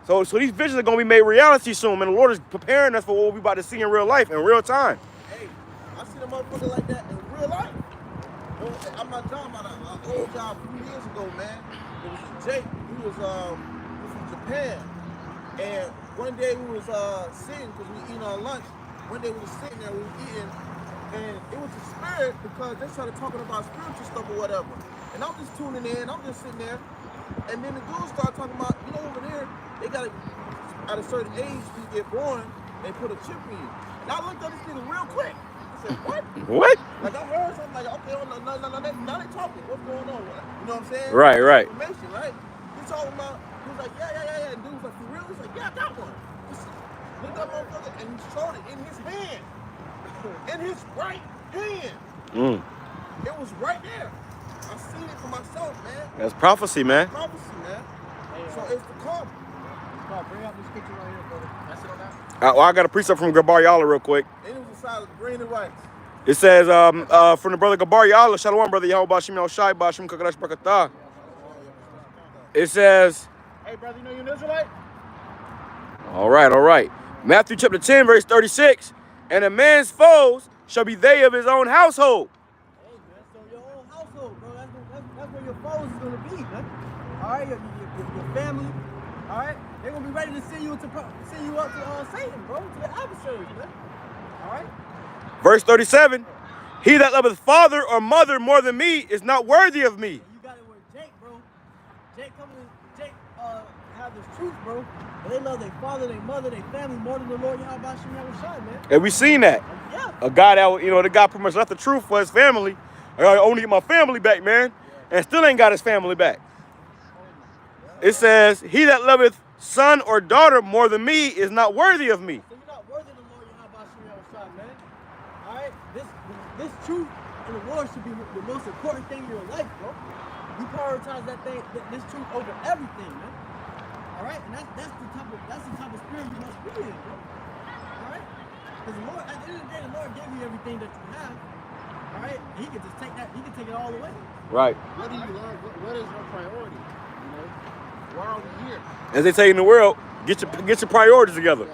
So these visions are going to be made reality soon, and the Lord is preparing us for what we're about to see in real life, in real time. Hey, I seen a motherfucker like that in real life. I'm not talking about an old job a few years ago, man. It was Jake. He was from Japan. And one day we was sitting, because we eating our lunch. One day we was sitting there, we was eating, and it was a spirit because they started talking about spiritual stuff or whatever. And I'm just tuning in, I'm just sitting there. And then the dude started talking about, you know, over there, they got at a certain age, when you get born, they put a chip in you. And I looked at this nigga real quick. I said, what? What? Like I heard something like, okay, now they talking. What's going on? You know what I'm saying? Right. Information, right? He's talking about, he was like, yeah. And dude was like, for real? He's like, yeah, I got one. Look at that motherfucker, and he showed it in his hand. In his right hand. It was right there. I seen it for myself, man. That's prophecy, man. Prophecy, man. So it's to come. Bring out this picture right here, brother. That's it on that? I got a precept from Gabar Yala real quick. And it was a side of green and white. It says, from the brother Gabar Yala, Shalom, brother YAHAWASHI, YAHAWASHI, BAHASHAM, QADASH, BRAKATAH. It says, Hey, brother, you know you're an Israelite? all right. Matthew chapter 10, verse 36. And a man's foes shall be they of his own household. Hey, man, so your own household, bro, that's where your foes is gonna be, man. All right, your family, all right? They're gonna be ready to send you up to Satan, bro, to the adversaries, man. All right? Verse 37. He that loveth father or mother more than me is not worthy of me. You got it with Jake, bro. Jake have this truth, bro. But they love their father, their mother, their family more than the Lord YAHAWASHI, man. And we seen that. Yeah. A guy that, you know, the guy pretty much left the truth for his family. I only get my family back, man. And still ain't got his family back. It says, he that loveth son or daughter more than me is not worthy of me. So you're not worthy of the Lord YAHAWASHI, man. All right? truth and the Lord should be the most important thing in your life, bro. You prioritize this truth over everything, man. All right, and that's the type of spirit you must be in, bro. All right, because the Lord, at the end of the day, the Lord gave you everything that you have. All right, and He can just take that. He can take it all away. Right. What do you love? What is your priority? You know, why are we here? As they say in the world, get your priorities together.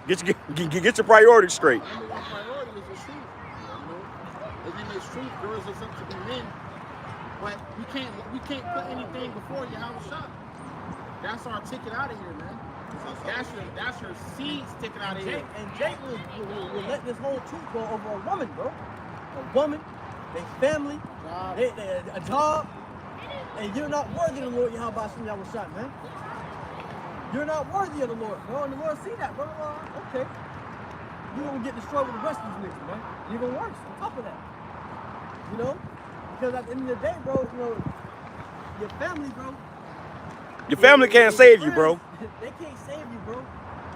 Yeah. Get your priorities straight. Number one priority is the truth. You know, and then this truth grows us up to be men. But we can't put anything before YAHAWASHI. That's our ticket out of here, man. That's your seeds ticket out of here. And Jake will let this whole truth go over a woman, bro. A woman, their family, a job, and you're not worthy of the Lord YAHAWASHI, man. You're not worthy of the Lord, bro. And the Lord see that, bro. Okay. You're gonna get destroyed with the rest of these niggas, man. Even worse, on top of that. You know? Because at the end of the day, bro, you know, your family, bro. Your family can't save you, bro. They can't save you, bro.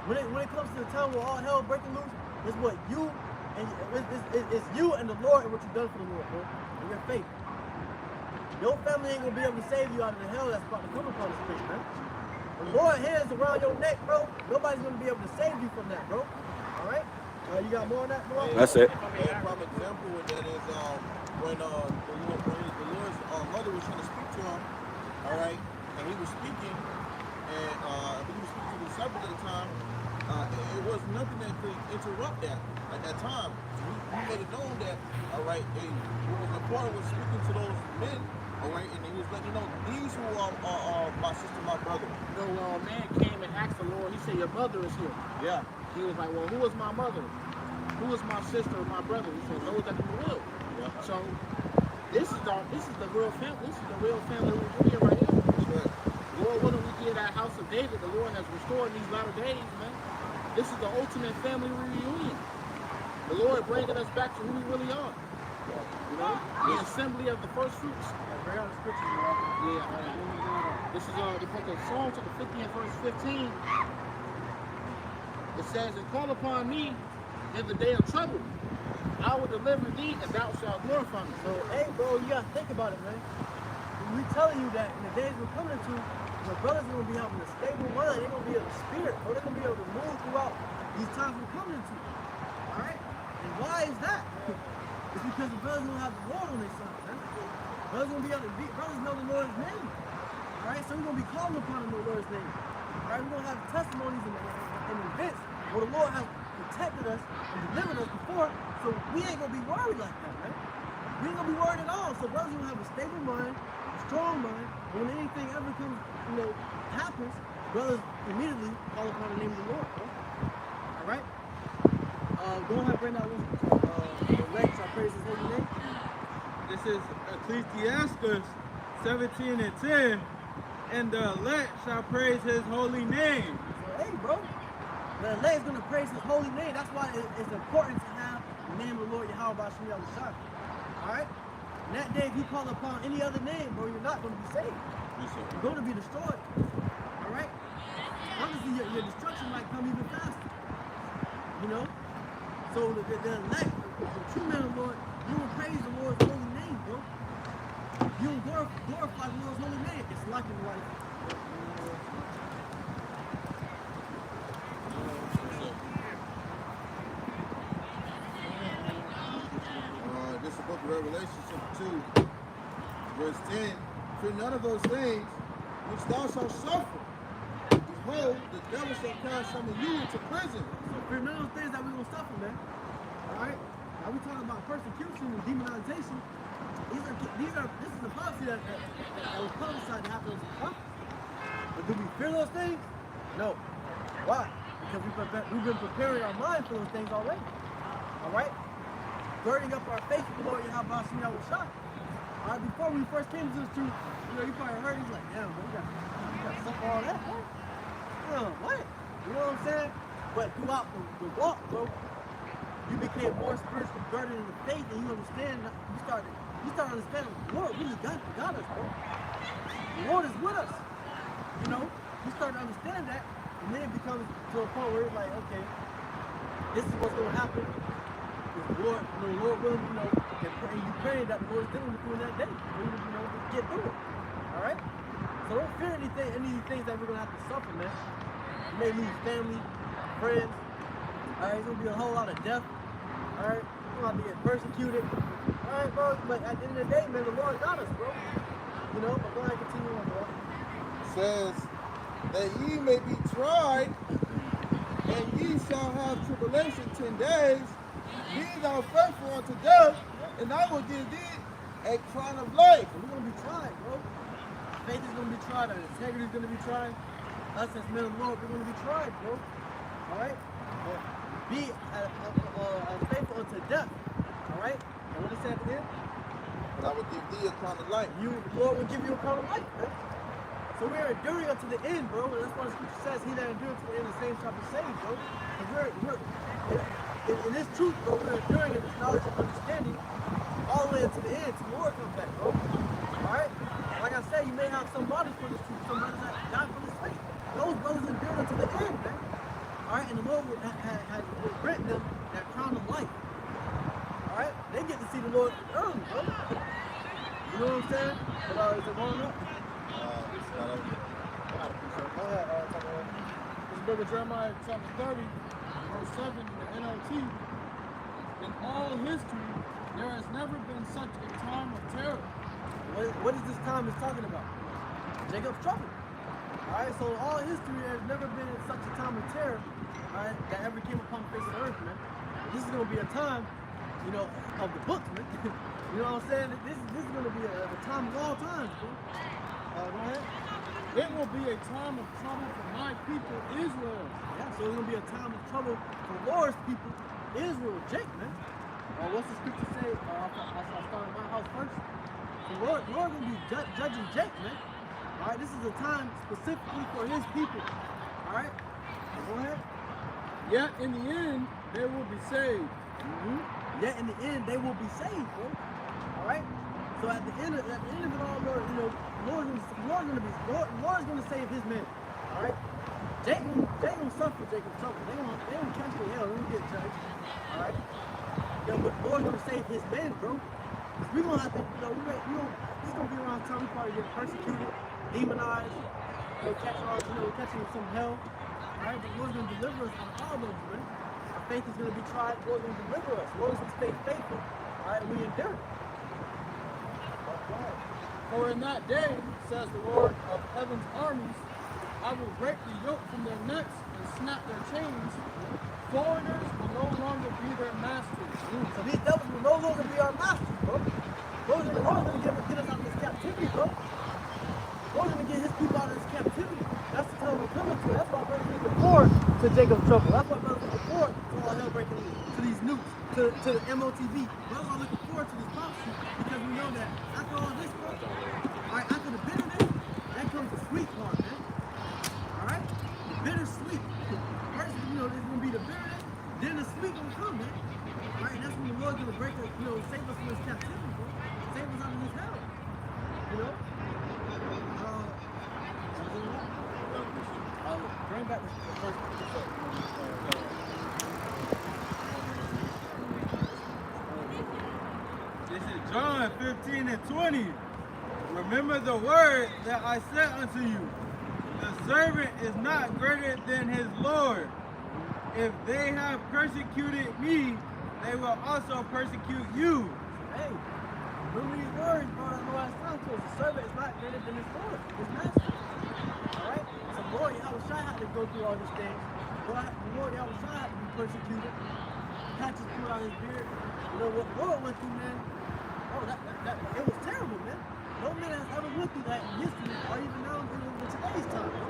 When it comes to the time where all hell breaking loose, it's what you and it's you and the Lord and what you've done for the Lord, bro. And your faith. Your family ain't gonna be able to save you out of the hell that's about to come upon this place, man. The Lord's hands around your neck, bro. Nobody's gonna be able to save you from that, bro. All right? You got more on that, bro? That's it. A prime example with that is when the Lord's mother was trying to speak to him, all right, and he was speaking, and he was speaking to the disciples at the time. It was nothing that could interrupt that at that time. He made it known that, all right, what was important was speaking to those men, all right, and he was letting you know these who are my sister, my brother. You know, a man came and asked the Lord. He said, "Your mother is here." Yeah. He was like, "Well, who is my mother? Who is my sister or my brother?" He said, "Those that do the will." Yeah. So this is the real family. This is the real family reunion right here. That's right. Lord, when we get that house of David, the Lord has restored in these latter days, man. This is the ultimate family reunion. The Lord bringing us back to who we really are. You know, the assembly of the first fruits. Bring out the scriptures, bro. Yeah. This is the book of Psalms, chapter 50 and verse 15. It says, "And call upon me in the day of trouble. I will deliver thee, and thou shalt glorify me." So, hey, bro, you gotta think about it, man. We telling you that in the days we're coming to, the brothers are gonna be having a stable mind. They're gonna be able to spirit, or they're gonna be able to move throughout these times we're coming into. All right? And why is that? It's because the brothers don't have the Lord on their side, man. Brothers gonna be able to brothers know the Lord's name. All right? So we're gonna be calling upon the Lord's name. All right? We're gonna have testimonies and events where the Lord has protected us and delivered us before, so we ain't gonna be worried like that, man. We ain't gonna be worried at all. So brothers gonna have a stable mind, a strong mind. When anything ever comes, happens, brothers immediately call upon the name of the Lord, bro. All right? Go ahead, bring that one. The elect shall praise His holy name. This is Ecclesiastes 17 and 10. And the elect shall praise His holy name. So, hey, bro. The elect is gonna praise His holy name. That's why it's important to have the name of the Lord YAHAWASHI. All right? And that day, if you call upon any other name, bro, you're not going to be saved. You're going to be destroyed. All right? Honestly, your destruction might come even faster. You know? So the elect, the true man of the Lord, you will praise the Lord's holy name, bro. You will glorify the Lord's holy name. It's like in life. This is the book of Revelation, chapter 2, verse 10. For none of those things which thou shalt suffer, behold, the devil shall cast some of you into prison. So for none of those things that we're going to suffer, man. All right? Now we talking about persecution and demonization. This is a policy that was prophesied to happen. Huh? But do we fear those things? No. Why? Because we've been preparing our mind for those things already. All right? Girding up our faith with the Lord YAHAWASHI. All right, before we first came to this truth, you probably heard, he's like, damn, bro, you got to suffer all that, bro. What? You know what I'm saying? But throughout the walk, bro, you became more spiritually girded in the faith, and you understand, you start understanding the Lord really got us, bro. The Lord is with us. You know? You start to understand that, and then it becomes to a point where it's like, okay, this is what's going to happen. The Lord willing, And you pray that the Lord's dealing with you in that day. For you to, get through it. All right? So don't fear any of these things that we're going to have to suffer, man. You may lose family, friends. All right? It's going to be a whole lot of death. All right? We're going to be persecuted. All right, bro? But at the end of the day, man, the Lord got us, bro. But go ahead and continue on, bro. Says that ye may be tried, and ye shall have tribulation 10 days. Be thou faithful unto death, and I will give thee a crown of life. So we're going to be tried, bro. Faith is going to be tried. Our integrity is going to be tried. Us as men of the Lord, we're going to be tried, bro. All right? But be faithful unto death. All right? And what it said at the end? And I will give thee a crown of life. The Lord will give you a crown of life, man. So we are enduring up to the end, bro. And that's why the scripture says, he that endures to the end, the same shall be saved, bro. Because in this truth, bro, we're enduring in this knowledge and understanding all the way up to the end, till the Lord comes back, bro. All right? Like I said, you may have some brothers for this truth, some brothers that died for this faith. Those brothers endured unto the end, man. All right? And the Lord will grant them that crown of life. All right? They get to see the Lord early, bro. You know what I'm saying? But is it going up? Go ahead, talk about it. This book of Jeremiah chapter 30, verse 7 in the NLT. In all history, there has never been such a time of terror. What is this time is talking about? Jacob's trouble. All right, so all history has never been such a time of terror, all right, that ever came upon the face of the earth, man. This is going to be a time, of the books, man. You know what I'm saying? This is going to be a time of all times, bro. Go ahead. It will be a time of trouble for my people, Israel. Yeah, so it's going to be a time of trouble for the Lord's people, Israel, Jake, man. What's the scripture say? I'll start in my house first. The Lord going to be judging Jake, man. All right, this is a time specifically for his people. All right, go ahead. Yet in the end, they will be saved. Yet in the end, they will be saved, bro. All right. So at the end of it all, Lord, the Lord's going to save his men. All right. Jake gonna suffer Jacob's trouble. They gonna catch the hell. They gonna get judged. All right. But the Lord's gonna save his men, bro. We gonna have to, this gonna be around the time we probably get persecuted, demonized, catching some hell. All right, but the Lord's gonna deliver us on all those, man. Our faith is gonna be tried. The Lord's gonna deliver us. The Lord's gonna stay faithful. All right, we endure it. For in that day, says the Lord of heaven's armies, I will break the yoke from their necks and snap their chains. Foreigners will no longer be their masters. So these devils will no longer be our masters, bro. Lord's gonna get us out of this captivity, bro. Lord's gonna get his people out of this captivity. That's the time we're coming to. That's why brothers looking forward to Jacob's trouble. That's why brothers looking forward to all hell breaking loose, to these nukes, to the MOTV. Brothers are looking forward to this prophecy because we know that after all this, bro, all right, after the bitterness, that comes the sweet part, man. All right, the bittersweet. First, there's gonna be the bitterness, then the sweet gonna come, man. All right, that's when the Lord's gonna break us, save us from this captivity, bro. Save us out of this hell. Bring back the first. This is John 15 and 20. Remember the word that I said unto you. The servant is not greater than his Lord. If they have persecuted me, they will also persecute you. Hey, remember these words, bro. That's the last time to us. The servant is not greater than his Lord, his master. All right? So Lord YAHAWASHI had to go through all these things. Lord YAHAWASHI had to be persecuted. Patches pulled out his beard. What Lord went through, man. Oh, it was terrible, man. No man has ever went through that in history, or even now in today's time, bro.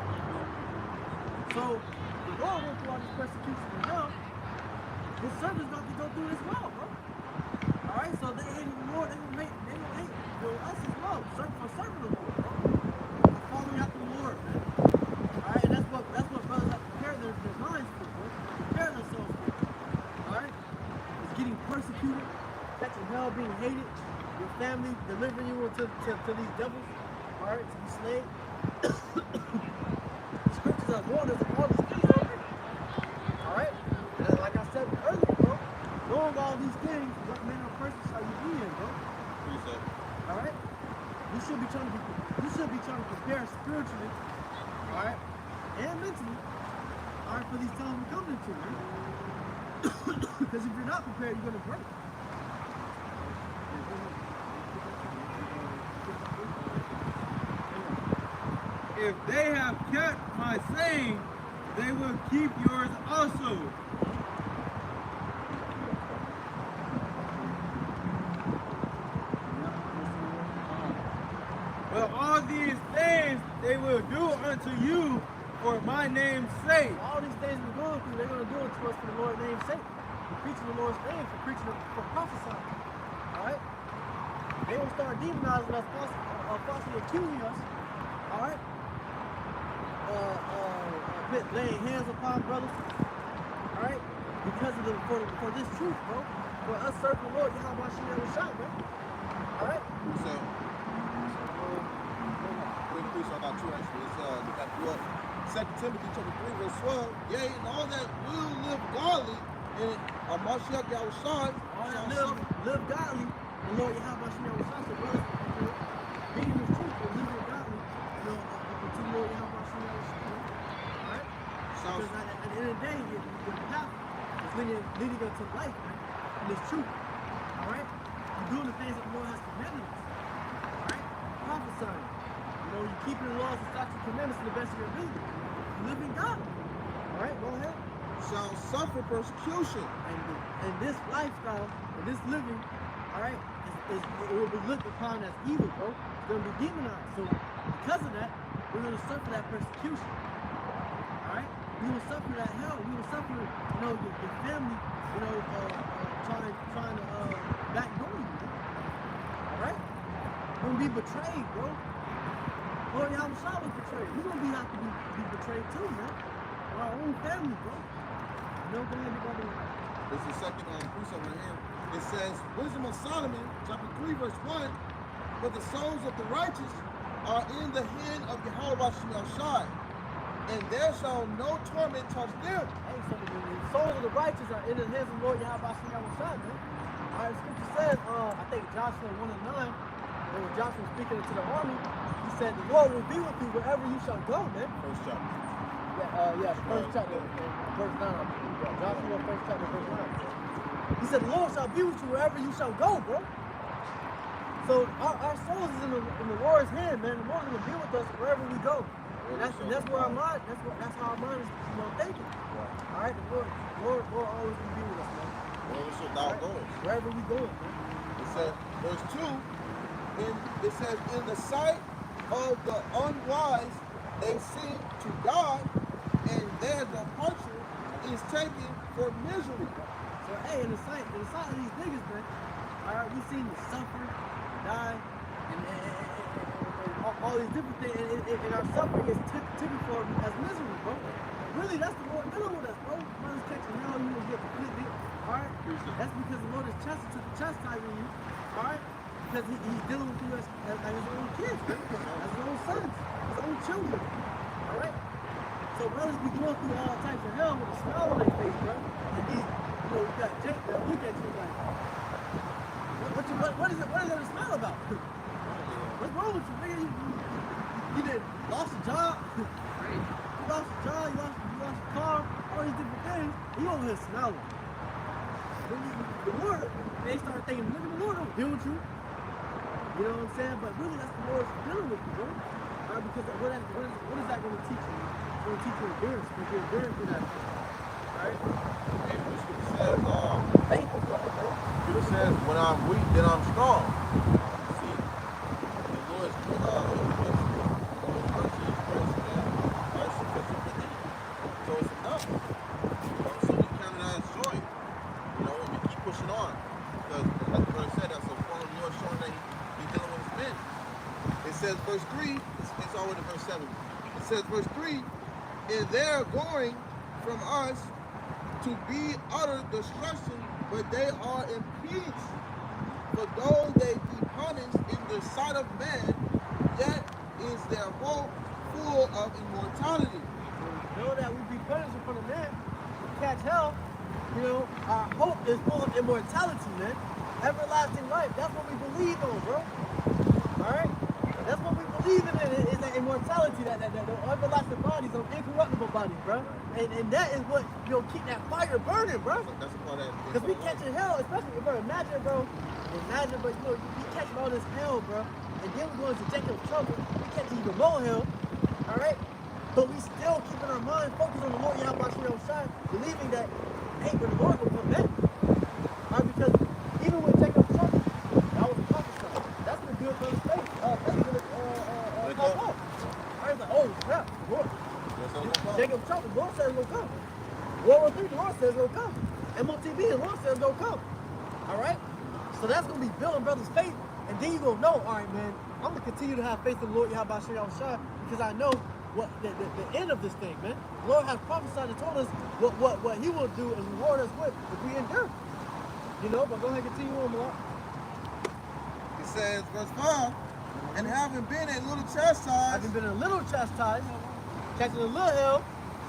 So the Lord went through all these persecutions, and now his servant's about to go through it as well, bro. All right, so they hate the Lord. They gonna hate us as well. Serving the Lord, bro. Following after the Lord, man. All right, and that's what brothers have to prepare their minds for, bro. Prepare themselves for. All right, it's getting persecuted, catching hell, being hated. Your family delivering you to these devils, all right, to be slaves. The scriptures have warned us of all these things already. All right, and like I said earlier, bro, knowing all these things, what manner of person shall you be in? spiritually, all right, and mentally, all right, for these times we're coming into, man. Because if you're not prepared, you're gonna break. If they have kept my saying, they will keep yours also. But all these things they will do unto you for my name's sake. All these things we're going through, they're gonna do it to us for the Lord's name's sake. For preaching the Lord's name, for preaching, for prophesying. All right? They will start demonizing us, falsely accusing us. All right? Laying hands upon brothers. All right? Because of for this truth, bro. For us serving the Lord, YAHAWASHI, bro. All right? So, I got two actually. It's look at 2 Timothy chapter 3, verse 12. Yea, and all that will live godly in Mashiach Yahushua, all that live godly, the Lord YAHAWASHI, so brothers, being the truth, and living godly, to the Lord YAHAWASHI, all right? Because at the end of the day, your path is leading up to life, man, and it's truth, all right? You're doing the things that the Lord has commanded us, all right? Prophesying. You're keeping the laws and statutes and commandments to the best of your ability. You live in God. All right, go ahead. Shall suffer persecution. And this lifestyle, and this living, all right, it will be looked upon as evil, bro. It's going to be demonized. So because of that, we're going to suffer that persecution. All right? We will suffer that hell. We will suffer, your family, trying to backdoor you. All right? We're going to be betrayed, bro. Lord Yahushua was betrayed. We're going to have to be betrayed too, man. Our own family, bro. No, go ahead, brother. This is the second precept right here. It says, Wisdom of Solomon, chapter 3, verse 1, but the souls of the righteous are in the hand of YAHAWASHI, and there shall no torment touch them. Hey, so the souls of the righteous are in the hands of the Lord YAHAWASHI, man. All right, Scripture says, I think Joshua 1:9, when Joshua was speaking to the army, he said, the Lord will be with you wherever you shall go, man. First chapter. First chapter, verse 9. Joshua, first chapter, verse 9. He said, the Lord shall be with you wherever you shall go, bro. So our souls is in the Lord's hand, man. The Lord will be with us wherever we go. And that's where our mind, that's how our mind is thinking. All right, the Lord always will be with us, man. Wherever shall thou go? Wherever we go, man. It says, verse 2, it says, in the sight of the unwise, they seem to God, and their departure is taken for misery. So hey, in the sight of these niggas, man, all right, we seen them suffer, die, and all these different things, and our suffering is taken for as misery, bro. Really, that's the Lord dealing with us, bro. Brothers catching hell, you will get completely, all right? That's because the Lord is chastising you, all right? Because he's dealing with you as his own kids, man, as his own sons, his own children, all right? So brothers be going through all types of hell with a smile on their face, bro. And these, you got Jake that look at you like, what is there to smile about? What's wrong with you, nigga? You did lost a job, you lost a job, you lost a car, all these different things, and you over here smiling. The Lord, they start thinking, look at the Lord don't deal with you. You know what I'm saying? But really that's the Lord's dealing with you, bro. All right, because what is that going to teach you? It's going to teach you endurance, because you're enduring through that. Alright? It says, when I'm weak, then I'm strong. See, the Lord's so it's enough. So we count it as joy. And we keep pushing on. Because, like the brother said, that's a form of the Lord showing that he's dealing with his men. It says, verse 3, it's all in verse 7. It says, verse 3, and they're going from us to be utter destruction, but they are in peace. For though they be punished in the sight of man, yet is their hope full of immortality. Know that we be punished in front of man, catch hell, our hope is full of immortality, man. Everlasting life. That's what we believe on, bro. Alright? That's what we believe in. Is that immortality, that everlasting bodies, those incorruptible bodies, bro. And that is what keep that fire burning, bro. That's a part of it. Because we catching hell, especially, bro. Imagine, bro, we catching all this hell, bro. And then we're going to Jacob's trouble. We catching even more hell, all right? But we still keeping our mind focused on the Lord YAHAWASHI, believing that, hey, but the Lord will come back. All right, because even with Jacob's trouble, that was prophesied. That's the good brother's faith. That's the pop off. I was like, oh, crap, the Lord. Jacob's trouble, the Lord says it's going to come. World War III, the Lord says it's going to come. MOTB, the Lord says it's going to come. All right? So that's going to be building brothers' faith. And then you're going to know, all right, man, I'm going to continue to have faith in the Lord YAHAWASHI because I know what the end of this thing, man. The Lord has prophesied and told us what he will do and reward us with if we endure. You know, but go ahead and continue on, Malak. It says, verse 5, and having been a little chastised, Having been a little chastised, catching a little hell,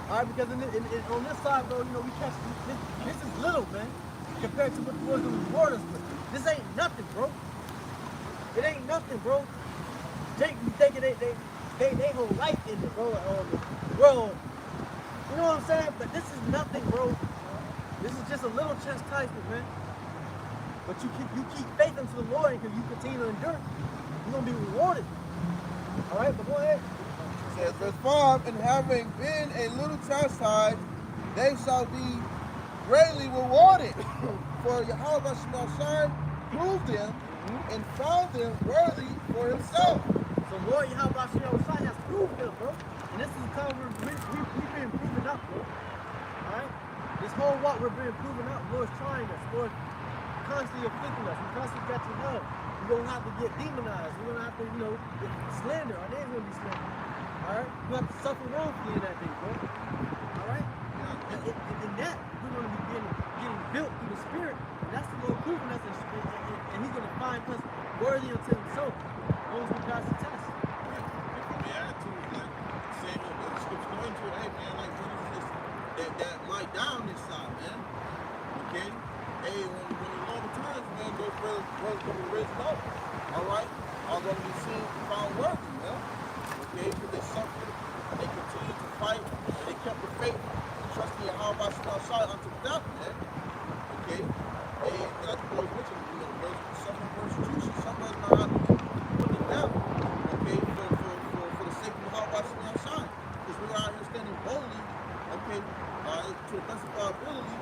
all right, because on this side, bro, we catch this is little, man, compared to what the Lord's going to reward us with. This ain't nothing, bro. It ain't nothing, bro. Jake be thinking they whole life in it, bro. Bro, you know what I'm saying? But this is nothing, bro. This is just a little chastisement, man. But you keep faith into the Lord because you continue to endure. You're gonna be rewarded. All right, but go ahead. it says, verse 5, and having been a little chastised, they shall be greatly rewarded. For YAHAWASHI proved them and found them worthy for himself. So Lord YAHAWASHI has proved them, bro. And this is the time we've been proven up, bro. All right? This whole walk we're being proven up. Lord's trying us. Lord constantly afflicting us. We constantly catching hell. We're going to have to get demonized. We're going to have to, get slander. Our name's going to be slandered. All right? We have to suffer wrongfully in that thing, bro. All right? And in that, we're going to be getting built through the Spirit. And that's the Lord proving us. And he's going to find us worthy unto himself. Those who pass the test. The attitude, like saying the scripture going to it, hey man, like what is this that might down this side, man. Okay? Hey, when the Lord returns, man, those brothers going to be raised up. Alright? Are going to be seen found worthy, man. Okay? Because they suffered, they continued to fight, and they kept the faith, trusting YAHAWASHI unto death, man. Okay? Hey, like the boys mentioned, some persecution, some of us not have to put it down. Okay? For the sake of YAHAWASHI. Because we're out here standing boldly, okay, to the best of our ability,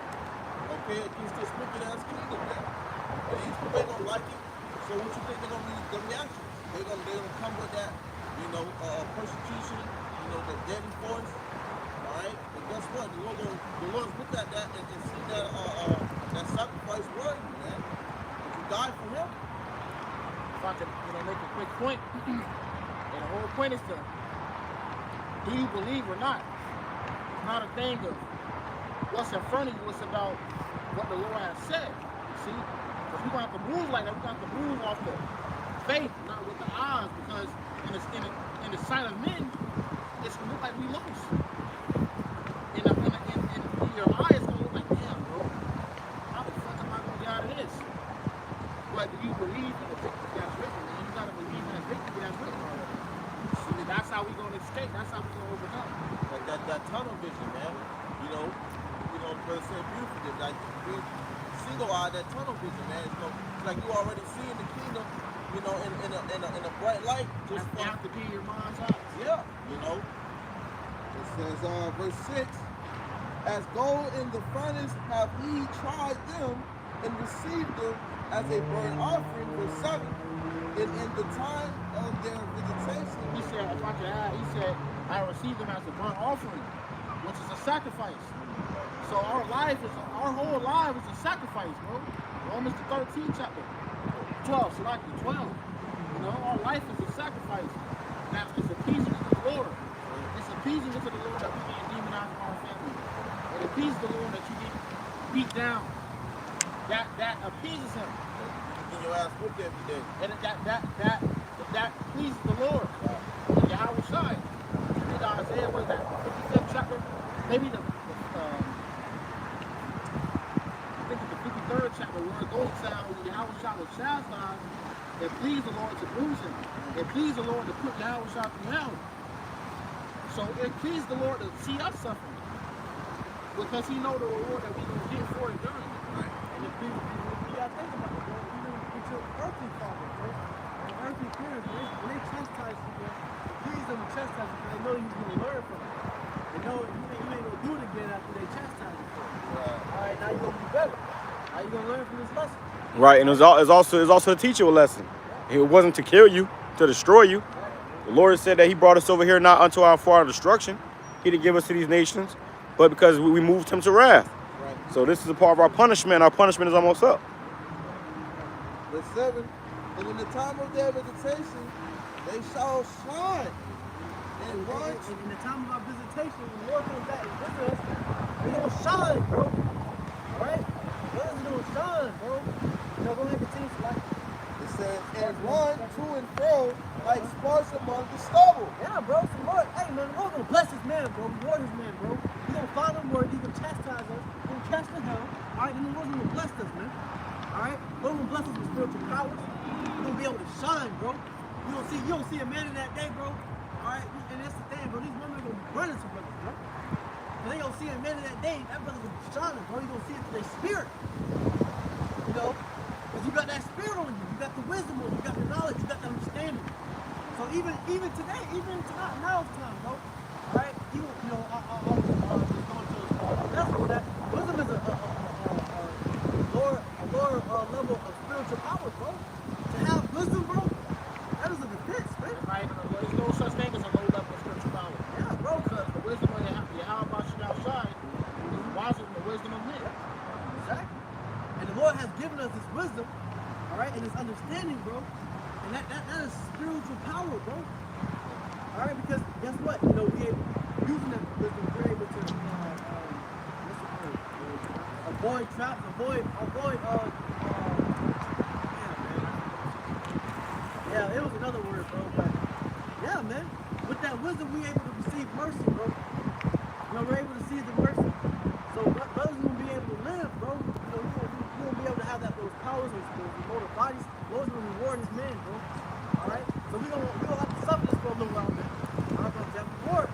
okay, against this wicked ass kingdom, man. And these people ain't gonna like it. So what you think they're gonna be the reactions? They're gonna come with that, persecution, the deadly force. Alright? But guess what? The Lord's looked at that and see that sacrifice worthy, man. If you die for him. If I could, make a quick point, and the whole point is do you believe or not? It's not a thing of what's in front of you, it's about what the Lord has said. See? Because we're going to have to move like that. We're going to have to move off the faith, not with the eyes, because in the sight of men, it's going to look like we lost. In your eye, it's going to look like, damn, bro, how the fuck am I going to get out of this? But do you believe in the victory that's written, man? You got to believe in the victory that's written already. See, that's how we're going to escape. That's how we're going to overcome. Like that tunnel vision, man. The brother said beautifully, like single eye, that tunnel vision, man. It's like you already seeing the kingdom, in a bright light. Just you have to be in your mind's eye. Yeah, It says, verse 6, as gold in the furnace have ye tried them and received them as a burnt offering, verse 7. And in the time of their visitation, He said, if I could add, he said, I received them as a burnt offering, which is a sacrifice. So our whole life is a sacrifice, bro. Romans the 13th chapter. 12, so like the 12. Our life is a sacrifice. Now it's appeasing to the Lord. It's appeasing to the Lord that we get demonized in our family. It appeases the Lord that you get beat down. That appeases him. get your ass whooped every day. And that pleases the Lord. YAHAWASHI. Read Isaiah, what is that? 57th chapter? Maybe I think it's the 53rd chapter where it goes down when YAHAWASHI was chastised. It pleased the Lord to bruise him. It pleased the Lord to put YAHAWASHI through hell. So it pleased the Lord to see us suffering. Because he know the reward that we going to get for it during it. And if you gotta think about it, bro. Even with your earthly father, bro. And earthly parents, when they chastise you, bro, please them to chastise you because they know you're going to learn from it. They know you ain't going to do it again after they chastise you for it. Alright, now you're going to be better. Now you're going to learn from this lesson. Right, and it's also to teach you a lesson. It wasn't to kill you, to destroy you. The Lord said that he brought us over here not unto for our destruction. He didn't give us to these nations, but because we moved him to wrath. Right. So this is a part of our punishment. Our punishment is almost up. Verse 7, and in the time of their visitation, they shall shine and run. And in the time of our visitation, when the Lord comes back and visit us, we're going to shine, bro. Alright? Brothers are going to shine, bro. You know, go ahead and continue to like. It says, and run to and fro like sparks among the stubble. Yeah, bro. So Lord, hey man, the Lord's gonna bless this man, bro. Reward his man, bro. He's gonna find him word, he's gonna chastise us, he's gonna cast in hell. Alright, then the Lord's gonna bless us, man. Alright? The Lord's gonna bless us with spiritual powers. We're gonna be able to shine, bro. You don't see a man in that day, bro. Alright, and that's the thing, bro. These women are gonna be running some brothers, bro. And they gonna see a man in that day, that brother's gonna be shining, bro. You gonna see it through their spirit. You know? Because you got that spirit on you, you got the wisdom on you, you got the knowledge, you got the understanding. So even today, even tonight, now's time, bro. Alright? Even, you know, I was just going to that's what that wisdom is a lower level of spiritual power, bro. To have wisdom, bro, that is a defense, man. Right? There's no such thing as a low level of spiritual power. Yeah, bro. Because the wisdom of YAHAWASHI outside is wiser than the wisdom of men. Exactly. And the Lord has given us this wisdom, alright, and this understanding, bro. And that is spiritual power, bro. Alright, because guess what? You know, using that wisdom, we're able to what's the word? Avoid traps, yeah, it was another word, bro, but yeah, man. With that wisdom, we're able to receive mercy, bro. You know, we're able to see the mercy. So brothers will be able to live, bro. You know, we won't be able to have those powers, those immortal bodies. Lord's gonna reward his man, bro. Alright? So we don't have to suffer this for a little while, man. Alright, but that reward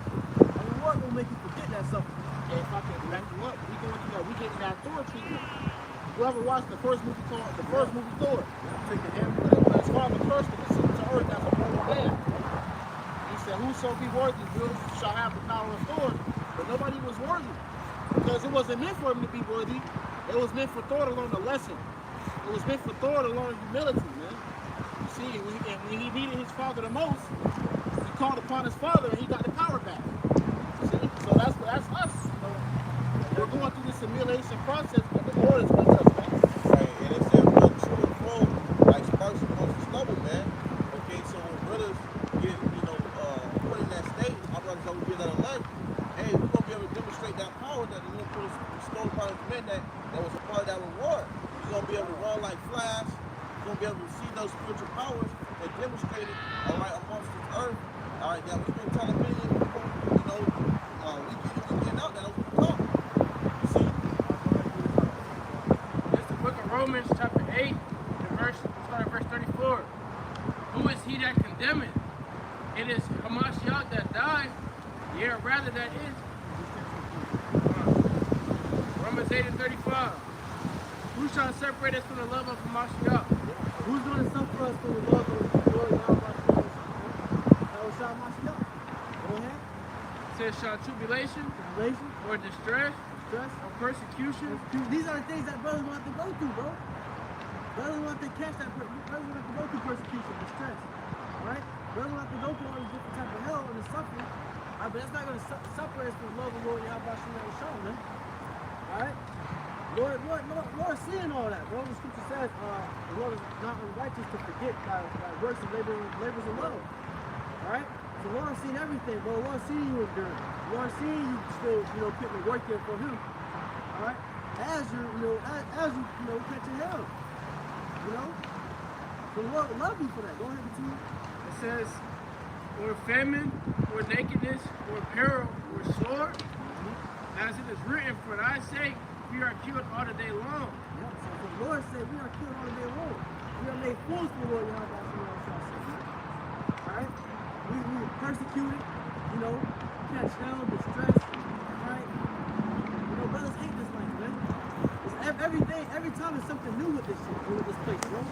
gonna make you forget that suffering. And if I can back you up, we getting that Thor treatment. Whoever watched the first movie Thor, Take the hammer. when his father cursed him and sent him to earth as a mortal man. He said, whoso be worthy shall have the power of Thor. But nobody was worthy. Because it wasn't meant for him to be worthy. It was meant for Thor to learn a lesson. It was meant for Thor to learn humility, man. You see, when he needed his father the most, he called upon his father and he got the power back. See? So that's us. You know? We're going through this simulation process, but the Lord is with us, man. Right, and it said run to and fro like sparks amongst the stubble, man. Okay, so when brothers get, put in that state, our brothers don't get that alert. Hey, we're gonna be able to demonstrate that power that the Lord put bestowed upon his men that was a part of that reward. You're gonna be able to run like Flash. You're gonna be able to see those spiritual powers and demonstrate it, all right, amongst the earth. All right, that we've been telling many people, we get out that we talk. You see? This is the book of Romans, chapter 8, starting verse 34. Who is he that condemneth? It is Hamashiach that died, yea, rather that is. Romans 8 and 35. Who shall separate us from the love of Hamashiach? Who's going to suffer us from the love of the Lord YAHAWASHI? Go ahead. It says, shall tribulation, Tribulation, or distress, stress. or persecution, These are the things that brothers want to go through, bro. Brothers want to catch that. Brothers want to go through persecution, distress. All right. Brothers want to go through all these different types of hell and the suffering. All right, but that's not going to separate us from the love of the Lord YAHAWASHI, man. All right. Lord seeing all that, bro. The scripture says the Lord is not unrighteous to forget thy works and labors of love. All right. So the Lord seen everything, bro. The Lord seeing you enduring. The Lord seeing you still, putting the work in for Him. All right. As you catching hell. So the Lord will love you for that. Go ahead and continue. it says, or famine, or nakedness, or peril, or sword, as it is written, for thy sake we are killed all the day long. Yep. So the Lord said we are killed all the day long. We are made fools for the Lord YAHAWASHI. Alright? We were persecuted, catch hell, distress, right? You know, brothers hate this life, man. It's every time it's something new with this shit, with this place, bro.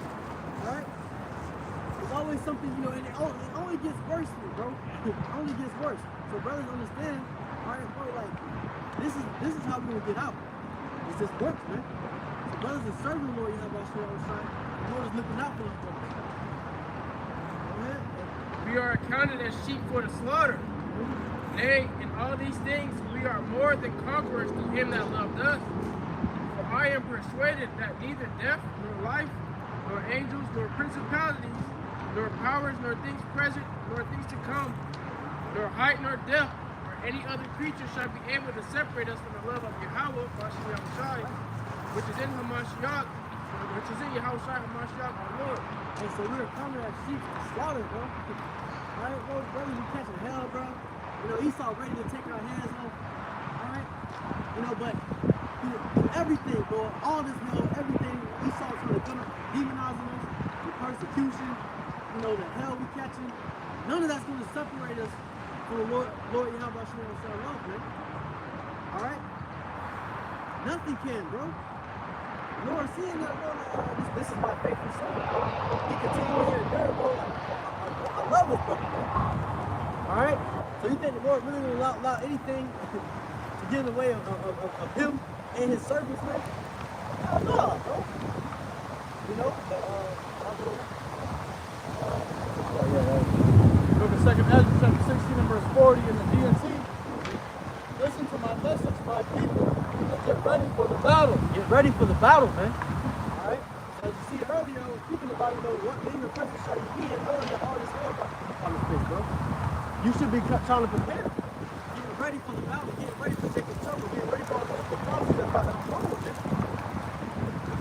Alright? There's always something, you know, and it only gets worse, bro. It only gets worse. So brothers understand, alright, bro, like, this is how we're gonna get out. It's just works, man. So brothers are serving the Lord, you have our share on side. The Lord is looking out for them brothers. We are accounted as sheep for the slaughter. Nay, in all these things we are more than conquerors through him that loved us. For I am persuaded that neither death, nor life, nor angels, nor principalities, nor powers, nor things present, nor things to come, nor height, nor depth, nor any other creature shall be able to separate us from the love of YAHAWASHI, which is in Hamashiach, which is in Hamashiach, our Lord. And so we're coming as sheep to slaughter, bro. Alright, bro, brothers, we catching hell, bro. You know, Esau ready to take our hands off. Alright? You know, but through everything, bro, all this, you know, everything, Esau trying to demonizing us, the persecution, you know, the hell we catching, none of that's going to separate us from the Lord Yahawashi love, man. Alright? Nothing can, bro. Lord, seeing that, bro, this is my faithful son. He continues here, bro. I love this, bro. Alright? So you think the Lord really will allow anything to get in the way of him and his servants, man? Hell no, bro. You know? Book of 2nd Ezra, chapter 16 and verse 40 in the DNT. Listen to my message, my people. Get ready for the battle. Get ready for the battle, man. Alright? As you see earlier, I was speaking about, you know, what being a person should be and knowing the hardest work on the face, bro. You should be trying to prepare. Getting ready for the battle, getting ready for taking trouble, getting ready for all the problems that are wrong with it.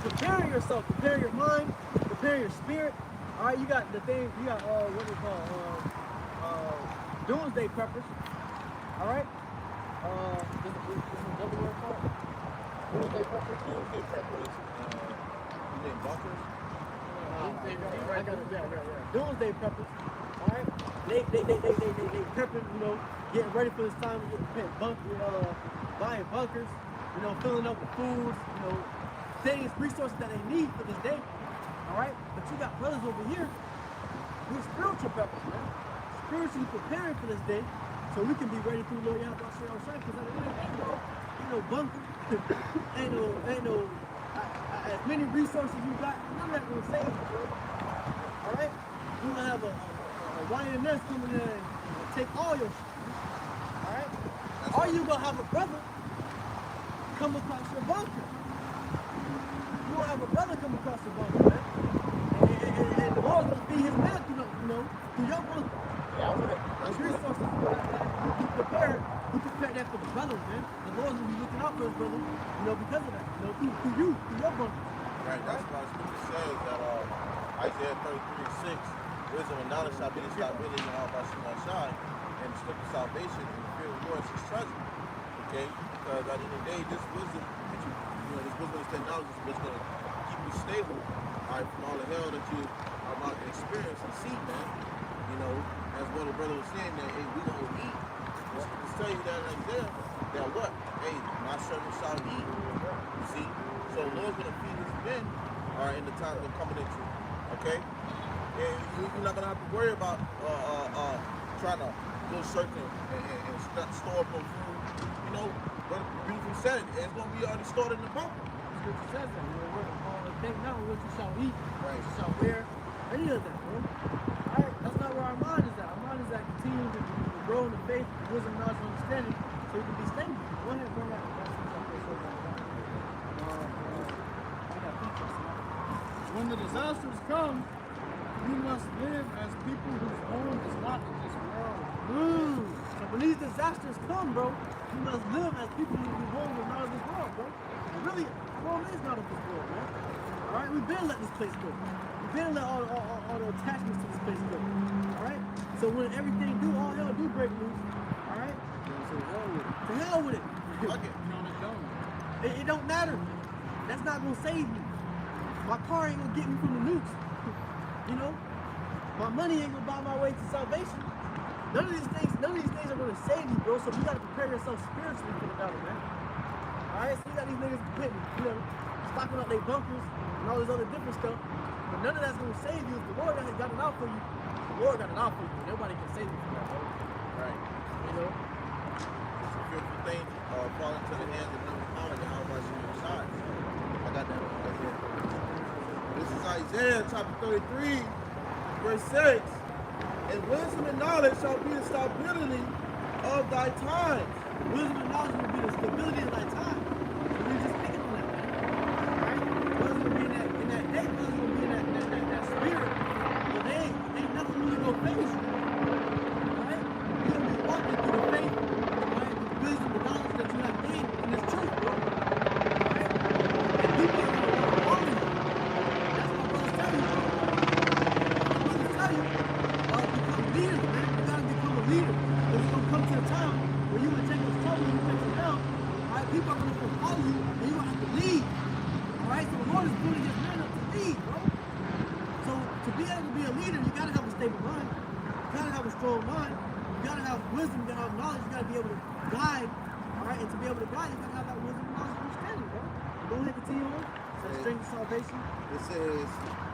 Preparing yourself, prepare your mind, prepare your spirit. Alright, you got the thing, you got what we call doomsday preppers. Alright? This is another word for it. Doomsday preppers. Doomsday preppers. You mean bunkers? Doomsday preppers. Alright? They prepping, you know, getting ready for this time, buying bunkers, you know, filling up with foods, you know, things, resources that they need for this day. Alright? But you got brothers over here who are spiritual preppers, man. Spiritually preparing for this day so we can be ready through Lord Yahawashi because at the end of the day, bro, ain't no bunker, ain't no as many resources you got, none of that gonna save you, bro. Alright? You're gonna have a YNS coming in and take all your shit. Alright? Or you gonna have a brother come across your bunker. You gonna have a brother come across your bunker, man. And the Lord's gonna feed his man through your bunker. Those resources you prepare that for the brothers, man. The Lord's gonna be looking out for his brother, you know, because of that. You know, through your bunker. Right, that's why Scripture says that Isaiah 33:6, wisdom and knowledge shall be the stability of Yahawashi, and the strength of salvation and the fear of the Lord is his treasure. Okay? Because at the end of the day, this wisdom, this wisdom, this technology is what's going to keep you stable, all right, from all the hell that you are about to experience and see, man. You know, as what the brother was saying, that, hey, we're going to eat. Let's tell you that right there, that what? Hey, my servant shall eat. You see? So the Lord's going to feed his men, all right, in the time they're coming into. Okay? And you're not going to have to worry about trying to go searching and store up on food. You know, but beautiful said it. It's going to be already stored in the bunker. Scripture says that. You know, think not what you shall eat, Right. what you shall wear, any of that, bro. Alright, that's not where our mind is at. Our mind is at continuing to grow in the faith, wisdom, knowledge, and understanding, so we can be stable. Go ahead and bring that. When the disasters come, you must live as people whose home is not in this world. So when these disasters come, bro, you must live as people whose home is not of this world, bro. And really, our home is not of this world, man. Alright, we've been let this place go. We've been let all the attachments to this place go. Alright? So when everything all hell do break loose, alright? To hell with it. Fuck it. It don't matter. That's not gonna save me. My car ain't gonna get me from the nukes. You know? My money ain't gonna buy my way to salvation. None of these things are going to save you, bro. So you got to prepare yourself spiritually for the battle, man. All right, so you got these niggas hitting, stocking up their bunkers and all this other different stuff. But none of that's going to save you. If the Lord got it out for you, the Lord got it out for you. Nobody can save you from that, bro. Right. You know? It's a fearful thing fall into the hands of living power that YAHAWASHI inside. I got that one right here. This is Isaiah chapter 33, verse 6. And wisdom and knowledge shall be the stability of thy times. Wisdom and knowledge will be the stability of thy time. So we're just thinking on that, man. Right? Brothers will be in that day, brothers will be in that spirit. But they ain't nothing really gonna face you. Right? You're gonna be walking through the faith, right? The wisdom and knowledge that you have gained in this truth, bro. Right? And people are gonna follow you. That's what brothers tell you, bro. Brothers tell you, become leaders, man. You gotta become a leader. There's gonna come to a time where you gonna take us trouble, you take us down. Alright, people are gonna follow you, and you're gonna have to lead. Alright, so the Lord is putting his men up to lead, bro. So to be able to be a leader, you gotta have a stable mind. You gotta have a strong mind. You gotta have wisdom, you gotta have knowledge, you gotta be able to guide. Alright, and to be able to guide, you gotta have that wisdom, knowledge, and understanding, bro. Go ahead, continue on. So strength of salvation. It says,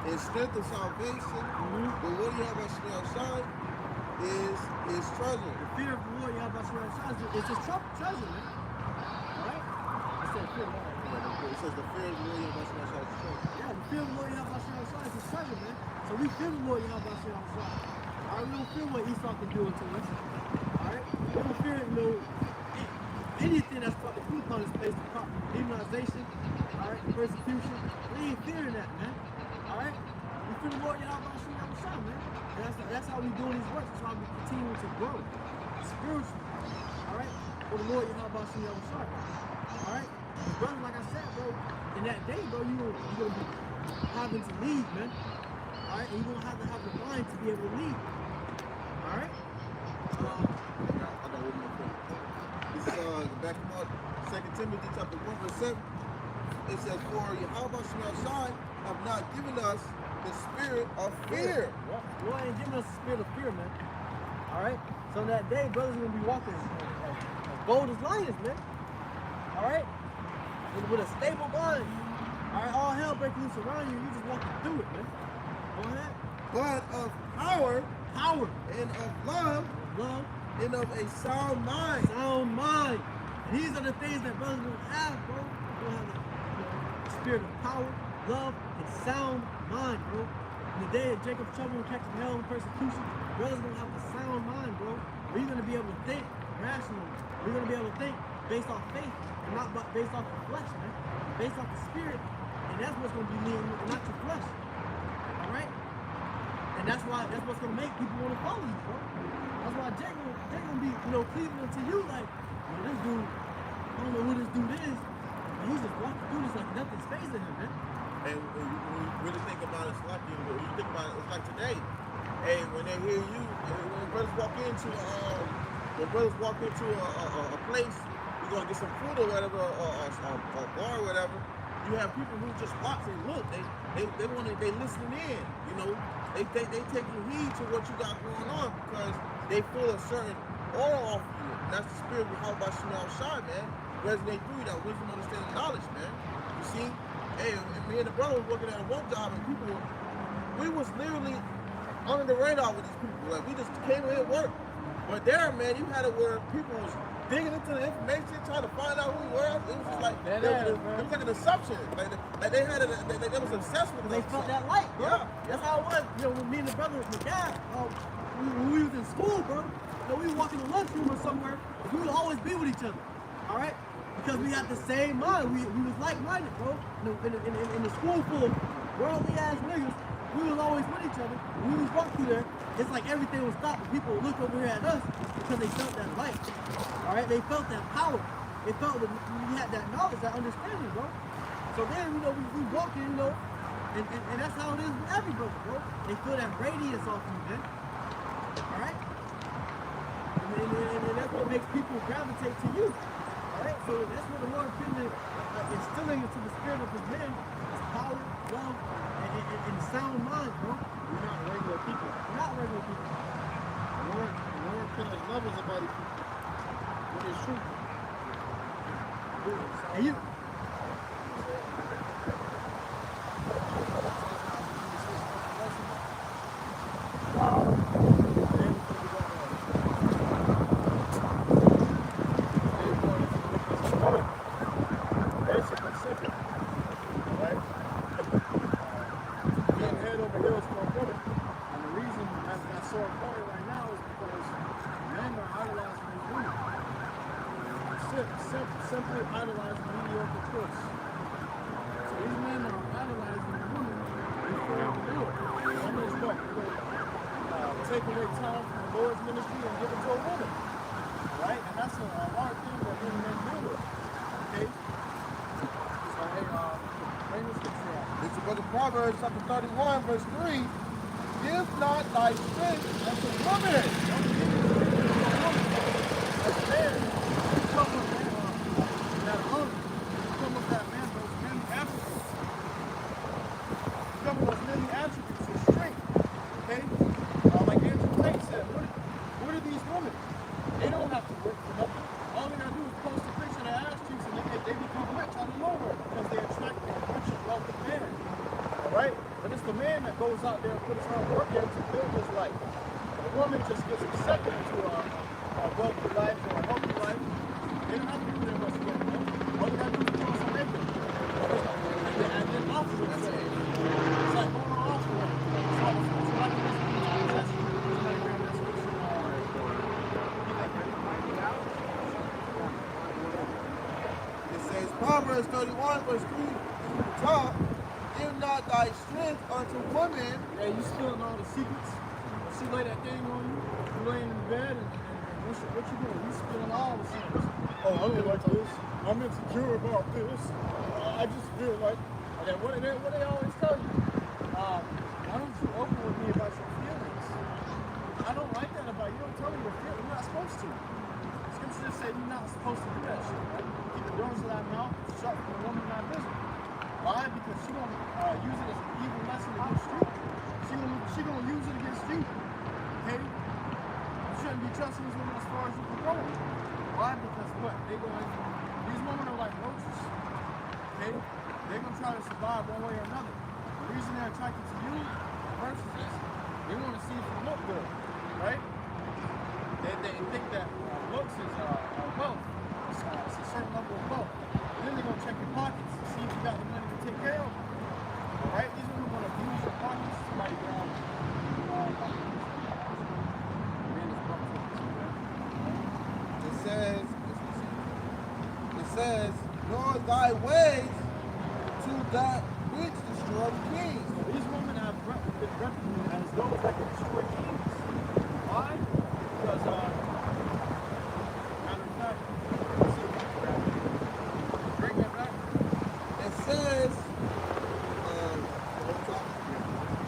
in strength of salvation, the Lord YAHAWASHI outside is his treasure. The fear of the Lord, YAHAWASHI, is his treasure, man. Alright? It says fear of the Lord. It says the fear of the Lord YAHAWASHI outside is his treasure. Yeah, the fear of the Lord YAHAWASHI is his treasure, man. So we fear the Lord YAHAWASHI. Alright, we don't fear what Esau can do to us. Alright? We don't fear, anything that's put upon his place, demonization, alright, persecution. We ain't fearing that, man. Alright? We fear the Lord YAHAWASHI, man. And that's how we doing these works. That's how we continue to grow spiritually. Alright? For the Lord YAHAWASHI. Alright? Brother, like I said, bro, in that day, bro, you're gonna be having to lead, man. Alright? And you're gonna have to have the mind to be able to lead. Alright? I got one more thing. This is back up 2 Timothy chapter 1 verse 7. It says, for YAHAWASHI outside have not given us the spirit of fear. The Lord ain't giving us the spirit of fear, man. Alright? So in that day, brothers are gonna be walking as bold as lions, man. Alright? With a stable mind. Alright, all hell breaking loose around you, you just walking through it, man. Go ahead. But of power Power. and of love Love. and of a sound mind. Sound mind. And these are the things that brothers will have, bro. They'll have the spirit of power, love, and sound mind, bro. In the day of Jacob's trouble and catching hell and persecution, brothers gonna have the sound mind, bro. Where you're gonna be able to think rationally. We're gonna be able to think based off faith and not based off the flesh, man. Based off the spirit. And that's what's gonna be leading, not your flesh. Alright? And that's what's gonna make people want to follow you, bro. That's why Jay gonna be, pleasing unto you like, this dude, I don't know who this dude is, but he's just walking through this like nothing's phasing him, man. And when you really think about it, it's like it's like today. Hey, when they hear you, when brothers walk into a place, you're gonna get some food or whatever, or a bar or whatever. You have people who just watch and look. They listening in. They taking heed to what you got going on because they feel a certain aura off you. And that's the spirit of YAHAWASHI outside, man. Resonate through that wisdom, understanding, knowledge, man. You see, hey, me and the brother was working at one job, and we was literally under the radar with these people. Like we just came in and worked. But there, man, you had it where people was digging into the information, trying to find out who we were. It was just like it was like an assumption. Like they had it. They was obsessed with They us. felt that light, bro. Yeah. That's how it was. With me and the brother, my dad, when we was in school, bro. We would walk in the lunchroom or somewhere, and we would always be with each other. All right, because we had the same mind. We was like-minded, bro. In the school full of worldly ass niggas, we was always with each other. When we was walking through there, it's like everything was stopped. And people would look over here at us because they felt that light. All right, they felt that power. They felt that we had that knowledge, that understanding, bro. So then, we walking, and that's how it is with every brother, bro. They feel that radiance off you, man. All right. And that's what makes people gravitate to you. Alright? So that's what the Lord is instilling into the spirit of his men is power, love, and sound mind, bro. We're not regular people. We're not regular people. The Lord put us lovers of other people. What is true? And you. Simply idolizing mediocre puss. So these men are idolizing the woman before they do it. Woman is what? Take away time from the Lord's ministry and give it to a woman. Right? And that's a hard thing that many men deal with. Okay? So hey, bring the scripture out. This is the book of Proverbs, chapter 31, verse 3. Give not thy strength unto woman. That's fair. Come with that, that honor. Come with that man, those many attributes. Come with those many attributes of strength. Okay? Like Andrew Tate said, what are these women? They don't have to work for nothing. All they gotta do is post a picture of their ass cheeks and they become rich out of nowhere because they attract a rich and wealthy man. Alright? But it's the man that goes out there and puts hard work in to build his life. The woman just gets accepted into a wealthy life or a healthy life. They don't have to do that much work. All they gotta do is put on some makeup. And then offer it. It's like going on offer it. It's like this. It says, Proverbs 31, verse 3, top, give not thy strength unto woman. Yeah, you spilling all the secrets. When she lay that thing on you, you laying in bed, and what you doing? You spilling all the secrets. Oh, I feel like this. I'm insecure about this. I just feel like. And then what they always tell you? Why don't you open with me about your feelings? I don't like that about you. Don't tell me your feelings. You're not supposed to. Scripture just say you're not supposed to do that shit, right? Keep the doors of thy mouth shut from the woman in thy bosom. Why? Because she gonna use it as an evil lesson against you. She gonna use it against you. Okay? You shouldn't be trusting these women as far as you can go. Why? Because what? These women are like roaches. Okay? They're gonna try to survive one way or another. The reason they're attracted to you versus this, they want to see if you look good, right? They think that looks is wealth. It's a certain level of wealth. And then they're gonna check your pockets to see if you got the money to take care of them. All right? These women are gonna abuse your pockets. Somebody down. It says, nor thy ways to that which destroy kings. So these women have been represented as those that can destroy kings. Why? Because, matter of fact, let's see if we can bring that back. It says,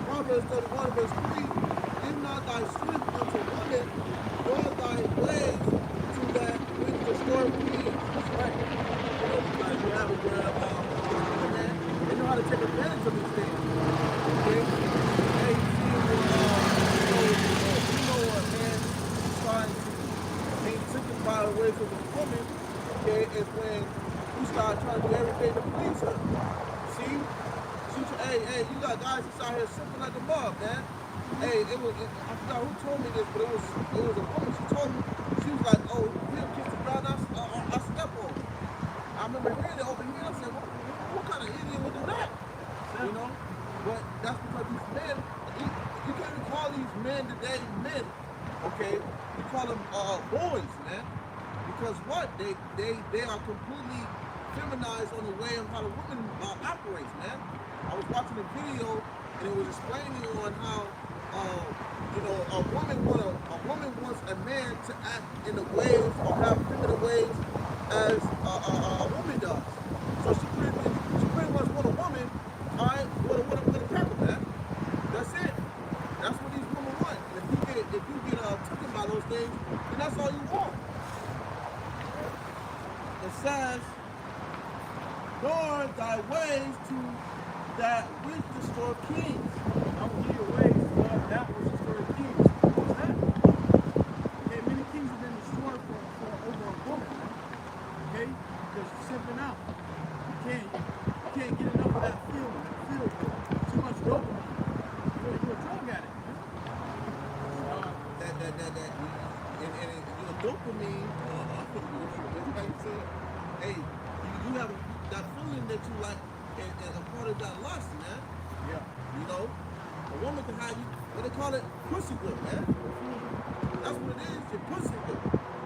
Proverbs 31, verse 3, give not thy strength unto women, nor thy ways to that which destroy kings. That's right. You have a word about man. They know how to take advantage of these things. Okay? Hey, you know a man trying to being sanctified away from a woman, okay, is when you start trying to do everything to please her. See? Hey, you got guys that's out here simple like the mob, man. Hey, I forgot who told me this, but it was a woman. She told me, she was like, oh, he'll kiss the ground, I step on. I remember hearing it over here. I said, what kind of idiot would do that? You know? But that's because these men, you can't even call these men today men, okay? You call them boys, man. Because what? They are completely feminized on the way of how the woman operates, man. I was watching a video and it was explaining on how a woman wants a man to act in the ways or have feminine ways as a woman does. So she pretty much want a woman, alright, with a pepper, man. That's it. That's what these women want. And if you get taken by those things, then that's all you want. It says, nor thy ways to that which destroy kings. I will give you ways to that which destroy kings. What's that? Okay, hey, you have that feeling that you like, and a part of that lust, man. Yeah. You know, a woman can have you, what they call it, pussy good, man. That's what it is, your pussy good.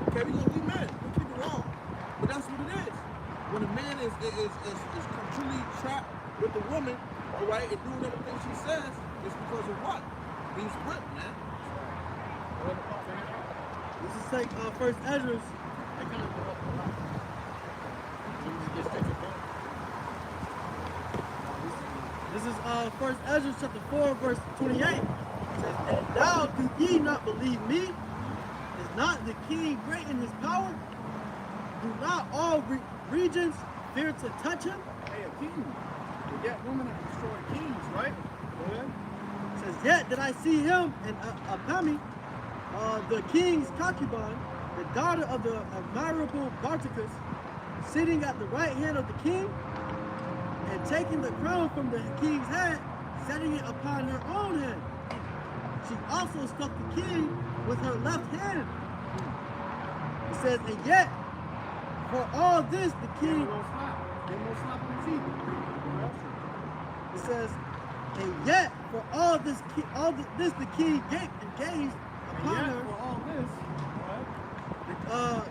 Okay, we gonna be men, we keep it wrong, but that's what it is. When a man is completely trapped with the woman, all right, and doing everything she says, it's because of what? Being split, man. This is like First Ezra. This is First Ezra chapter 4, verse 28. It says, and now do ye not believe me? Is not the king great in his power? Do not all regions fear to touch him? Hey, a king. They get women that destroy kings, right? Okay. It says, yet did I see him and Apami, the king's concubine, the daughter of the admirable Barticus, sitting at the right hand of the king, and taking the crown from the king's head, setting it upon her own head. She also struck the king with her left hand. It says, and yet, for all this, the king... They won't slap on the teeth. It says, and yet, for all this, the king gaped and gazed upon her. For all this, right?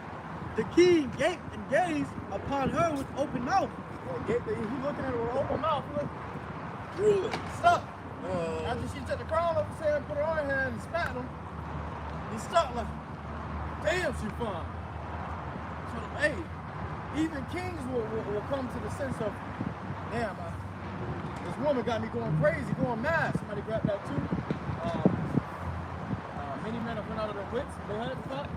The king gaped and gazed upon her with open mouth. He's looking at her with open mouth. Look. Drooling. Stuck. After she took the crown off his head, put her on her hand and spat him, he stuck like, damn, she fine. So, hey, even kings will come to the sense of, damn, this woman got me going crazy, going mad. Somebody grabbed that too. Many men have went out of their wits. They had the fact.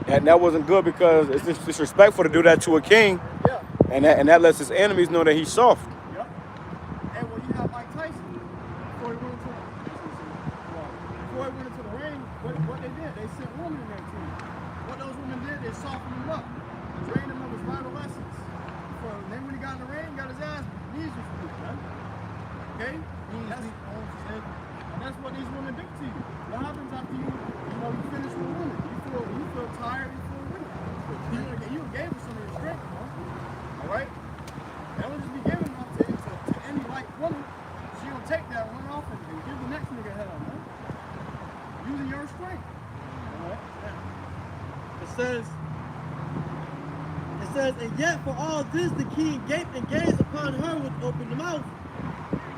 And that wasn't good because it's disrespectful to do that to a king. Yeah. And that lets his enemies know that he's soft. Yep. And when you have Mike Tyson, before he went into the ring, what they did, they sent women in there too. What those women did, they softened him up, drained him of his vital essence. Then when he got in the ring, got his ass, knees was weak, right? Okay? And that's what these women do to you. What happens after you finish with a woman? You feel tired, you feel weak. You gave her some of your strength, huh? All right? That would just be given up to any like woman. She gonna take that, run off, and give the next nigga hell, man. Using your strength. All right? Yeah. It says, and yet for all this the king gaped and gazed upon her with open mouth,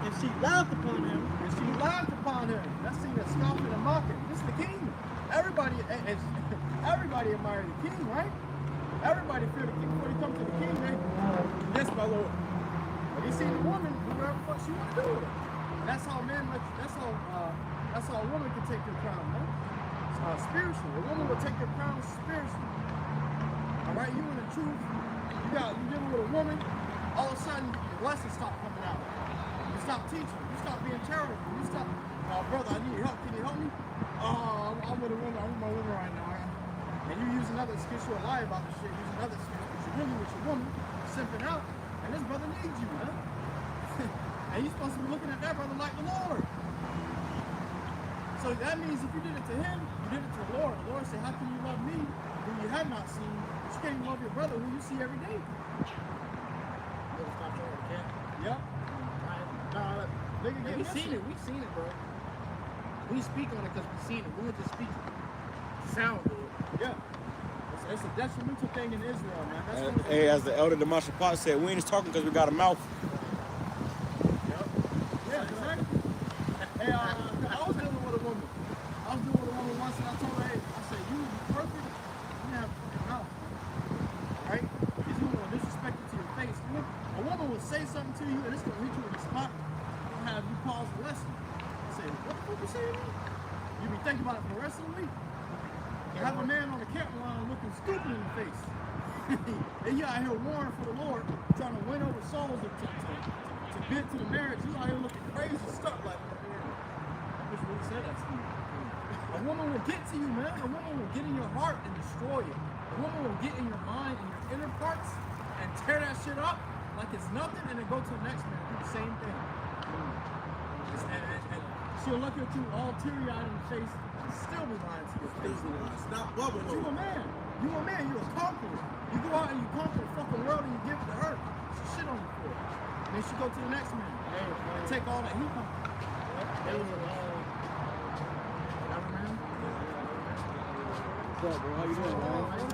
and she laughed upon him. And she laughed upon him. That's seen as scoffing and mocking. This is the king. Everybody admire the king, right? Everybody fear the king. Before they come to the king, they, yes, my lord. But you see the woman, do whatever the fuck she want to do with it. And that's how a woman can take their crown, man. Spiritually. A woman will take their crown spiritually. All right, you in the truth, you dealing with a woman, all of a sudden your lessons stop coming out. You stop teaching, you stop being charitable, you stop, brother, I need help, can you help me? I'm with a woman, I'm with my woman right now. And you use another excuse, you'll lie about the shit, use another excuse, but you're really with your woman, simping out, and this brother needs you, man. And you're supposed to be looking at that brother like the Lord. So that means if you did it to him, you did it to the Lord. The Lord said, how can you love me who you have not seen? You can't even love your brother who you see every day. Yep. Nigga, We've seen it. We've seen it, bro. We speak on it because we've seen it. We would just speak sound good. Yeah. It's a detrimental thing in Israel, man. That's one of the Hey, as the elder Demasha Pot said, we ain't just talking because we got a mouth. Yep. Yeah, exactly. Hey, I was dealing with a woman. Once and I told her, hey, I said, you perfect, you have a fucking mouth. Right? Because you want to disrespect it to your face. A woman will say something to you and it's going to hit you in the spot and have you pause the lesson. I say, what the fuck you saying to me? You be thinking about it for the rest of the week. You have a man on the camera line looking stupid in the face. And you out here warring for the Lord, trying to win over souls to get to the marriage. You out here looking crazy, stuck like, I just really said that to you. A woman will get to you, man. A woman will get in your heart and destroy it. A woman will get in your mind and your inner parts and tear that shit up like it's nothing and then go to the next man and do the same thing. And she'll look at you all teary-eyed in the face and still be lying to your face. Stop bubbling. But you a man. You a man. You're a conqueror. You go out and you conquer the fucking world and you give it to her. She shit on you for it. And then she go to the next man and take all that he conquered. That was a man. What's up, bro? How you doing, man?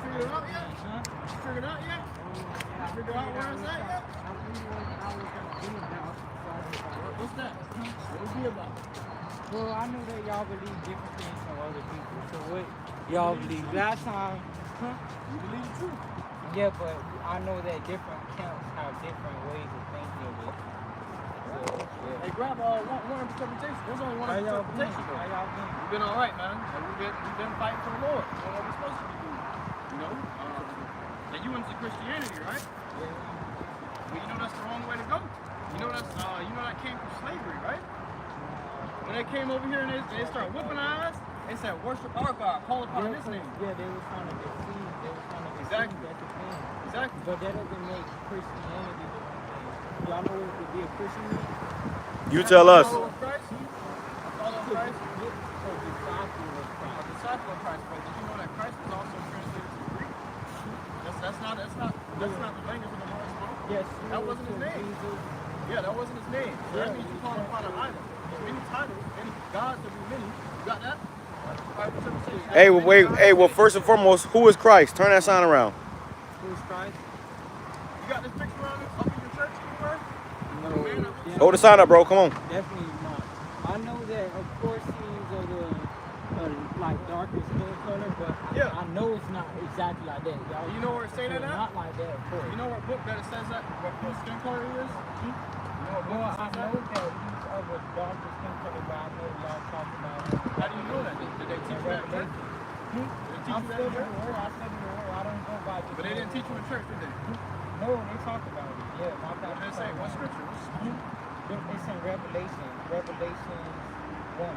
Figured it out yet? Figured it out yet? Figured out where it's at yet? What's that? What was he about? Well, I know that y'all believe different things from other people. So what y'all believe? Last time, You believe the truth. yeah, but I know that different camps have different ways of thinking of it. So, yeah. Hey, grab one interpretation. There's only one How y'all been? interpretation. How y'all been? We've been all right, man. We've been fighting for the Lord. That's what we're supposed to be doing. You know? And you into Christianity, right? Yeah. Well, you know that's the wrong way to go. You know that came from slavery, right? When they came over here and they started whipping our ass, they said, worship our God, call upon His name. Yeah, they were trying to deceive. They were trying to deceive. Exactly. That's the thing. Exactly. But that doesn't make Christianity the one thing. Y'all know what it would be a Christian mean? You tell us. Follow Christ? Follow Christ? A disciple of A Christ. disciple of Christ. But did you know that Christ is also translated to Greek? That's not the language of the Holy Spirit. Yes. That wasn't his name. Jesus. Yeah, that wasn't his name. So that means you call upon an idol. There's many titles, many gods, there be many. You got that? Hey, wait, hey, well, first and foremost, who is Christ? Turn that sign around. Who's Christ? You got this picture around up in your church anywhere? No. Hold the sign up, bro. Come on. Definitely not. I know that, of course, he's of the like darker skin color, but Yeah. I know it's not exactly like that. Y'all, You know where it say that it's at? not like that, of course. You know what book that it says that? What skin color he is? You know what book Well, it I says know that? that he's of a darker skin color, but I know y'all talk about him. How do you know that? Did they teach you that in church? Did they teach I'm you that studying in the church? word. I study the word. I don't go by just. But they didn't teach you in church, did they? No, they talk about it. Yeah, my What did they say? What scripture? It's in Revelation. Revelation 1.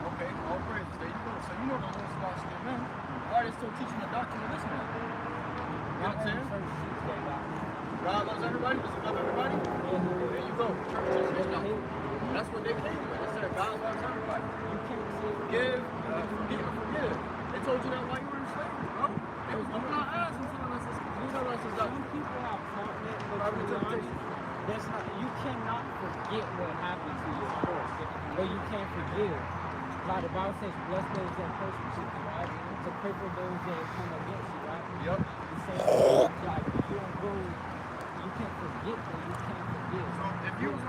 Okay, all praise. There you go. So you know the Lord's about to man. Why are they still teaching the doctrine of this man? You know what I'm saying? God loves everybody. Does he love everybody? There you go. Church teaches this doctrine. That's what they came with. They said God loves everybody. You can't say Forgive, forgive. They told you that while you were in slavery, bro. They was whooping our ass and telling us this. You know that's this some doctrine. people have taught that, but Private to be interpretation. honest, that's not, you cannot forget what happened to you, of course, but you can't forgive. Like the Bible says, bless those that persecute you, right? To pray for those that come against you, right? Yep. The same thing, like you don't go, you can't forget, but you can't forgive. So if you was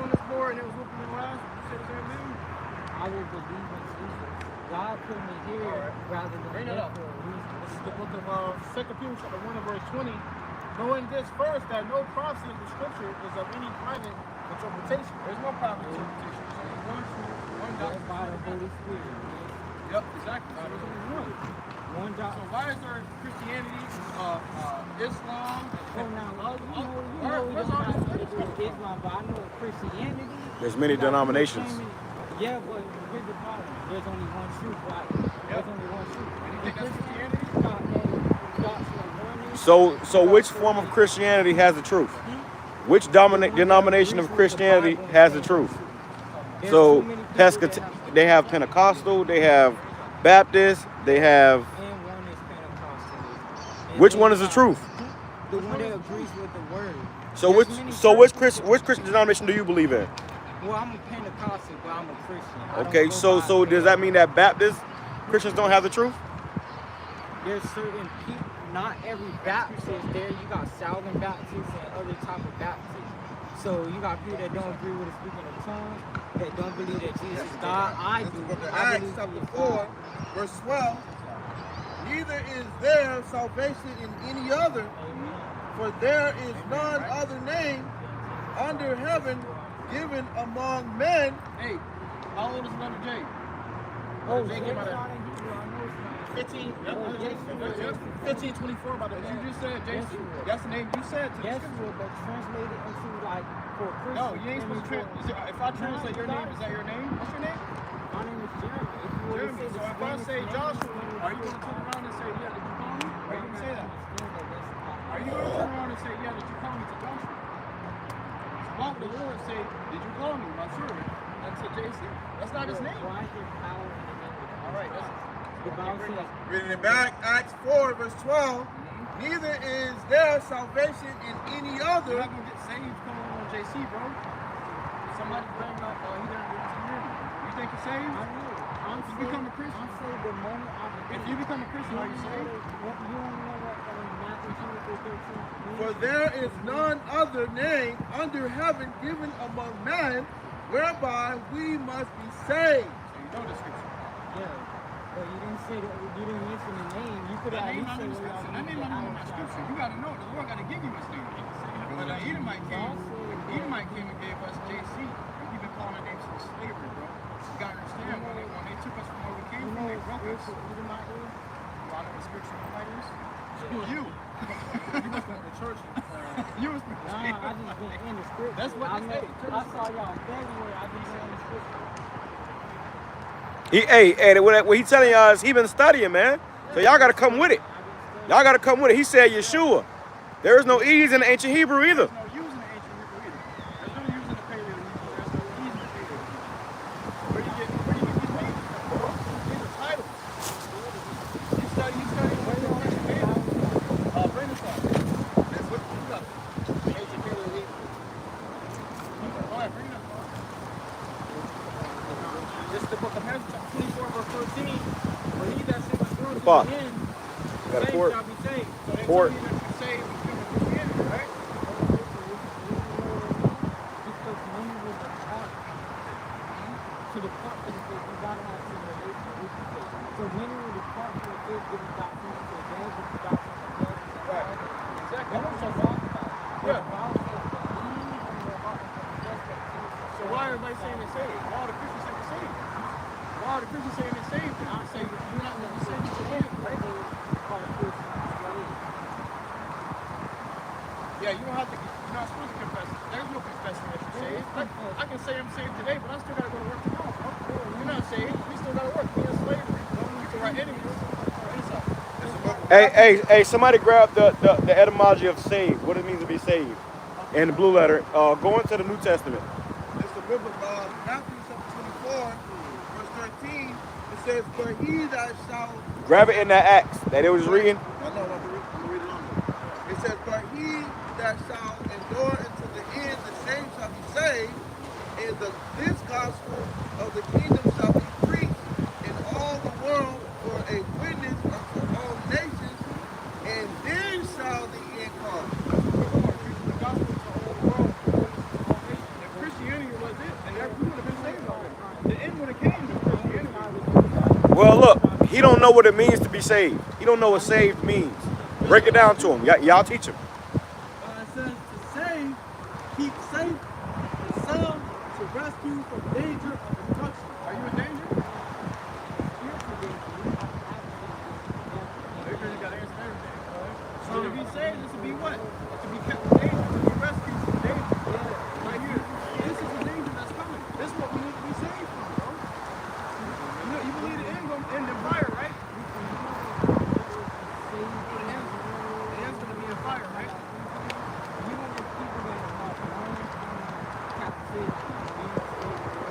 on this board and it was whooping your ass, would you say the same thing? I will believe in Jesus. God put me here rather than Bring it there up. for a reason. This is the book of 2 Peter chapter 1 and verse 20. Knowing this first, that no prophecy of the scripture is of any private interpretation. There's no private interpretation. There's only one truth, one Led doctrine. by the Holy Spirit. Yep, exactly. So there's only one. One So doctrine. why is there Christianity, Islam, Oh, now, where's all you know, this you don't have to stuff do with Islam, but I know Christianity. There's many you got denominations. Christianity. Yeah, but here's the problem. There's only one truth, right? There's only one truth. And you think that's Christianity? Got a doctrine of oneness. So which form of Christianity has the truth? Which denomination of Christianity has the truth? There's So too many people that they have Pentecostal, they have Baptist, they have. and one is Pentecostalism. And Which then one you is the got truth? The one that agrees with the word. So There's which many which Christian denomination do you believe in? Well, I'm a Pentecostal, but I'm a Christian. I don't Okay, go so by does that mean that Baptist Christians don't have the truth? There's certain people, not every Baptist is there. You got Southern Baptists and other type of Baptists. So you got people that don't agree with the speaking of tongues, that don't believe that Jesus is God. I That's do. the book of I Acts, believe chapter he is 4, God. verse 12. Neither is there salvation in any other, Amen. for there is none other name under heaven given among men. Hey, how old is another J? Oh, Jay Jake's came out of not in Hebrew. I know it's not. 15. Oh, yes, 1524 by the way. You just said Yes, JC. you will. That's the name you said to Yes, the it scripture. will, but translated into like for Christians. No, you ain't supposed to translate. If I translate your name, is that your name? What's your name? My name is Jeremy. If you were to Jeremy. say So the if I Spanish say name, Joshua, you are you going to turn around and say, yeah, did you call me? Are you going to say that? Are Are you going to turn around and say, yeah, did you call me to Joshua? So why would the Lord say, did you call me, my servant, unto JC? That's not his name. Why is there power in the name of All right, that's the Bible says, Reading it back, Acts 4, verse 12. Neither is there salvation in any You're other. not gonna get saved coming on JC, bro. Somebody bring up, he didn't get to hear me. You think you're saved? I know. I'm If you become a Christian. I'm saved the moment I If you become a Christian, are you saved? You don't know what Matthew 23:13 means? For there is none other name under heaven given among men whereby we must be saved. So you know the scripture. Yeah. But you didn't say that. You didn't mention the name. You could That at name least not say in the where scripture. y'all That name not in my scripture. You gotta know. The Lord gotta give you his name. When the Edomite came, and gave us JC, and we've been calling their names since slavery, bro. You gotta understand, when they took us from where we came from, they broke us. You know what the scripture Edomite is? You. You must went to church. You was Nah, I just been in the scripture. That's what I they say. I saw y'all in February. I just been in the scripture. What he telling y'all is he been studying, man. So y'all got to come with it. Y'all got to come with it. He said Yeshua. There is no E's in the ancient Hebrew either. There's no use in the ancient Hebrew either. There's no use in the Paleo Hebrew. There's no E's in the Paleo Hebrew. Where you get these names from? These are titles. You study where you are in Paleo. Bring this up. That's what you got. The ancient Paleo Hebrew. Go ahead, bring it up. This is the book of Matthew, chapter 24, verse 13. For he that sinneth through to the end, Got a same port. shall be saved. So they Port. tell you that you're saved when you come to Christianity, right? Because when you were taught to the part that you gotta have some relation with the faith. So when you were the part of the faith that you got from the advantage of the doctrine of God, Right. Exactly. that's what you're talking about. Yeah. The Bible says, believe in your heart and confess that Jesus is So why are everybody saying they're saved? Why are the Christians saying they're saved? Why are the Christians saying they're saved? They're not saved. You're not going to be saved today, right? Yeah, you don't have to. You're not supposed to confess. There's no confessing that you're saved. I can say I'm saved today, but I still got to go to work tomorrow, bro. You're not saved. We still got to work. We're in slavery. We can write enemies. Hey, somebody grab the etymology of saved. What it means to be saved. And the blue letter. Go into the New Testament. It's the book of Matthew chapter 24, verse 13. It says, but he that shall... Grab it in that Acts that they was reading. I know, I'm going to read it on there. It says, but he that shall endure unto the end, the same shall be saved, and this gospel of the kingdom shall be preached in all the world for a witness unto all nations, and then shall the end come. The gospel to the whole world. If Christianity was it, then we would have been saved already. The end would have came to Christianity. Well, look, he don't know what it means to be saved. He don't know what saved means. Break it down to him. Y'all teach him. It says to save, keep safe, to sell, to rescue from danger of destruction. Are you in danger? You got to answer everything. So to be saved is to be what? To be kept from danger, to be rescued from danger. Right here. This is the danger that's coming. This is what we need to be saved from, bro. You know, you believe the end going to end in fire, right? The end's going to be in fire, right?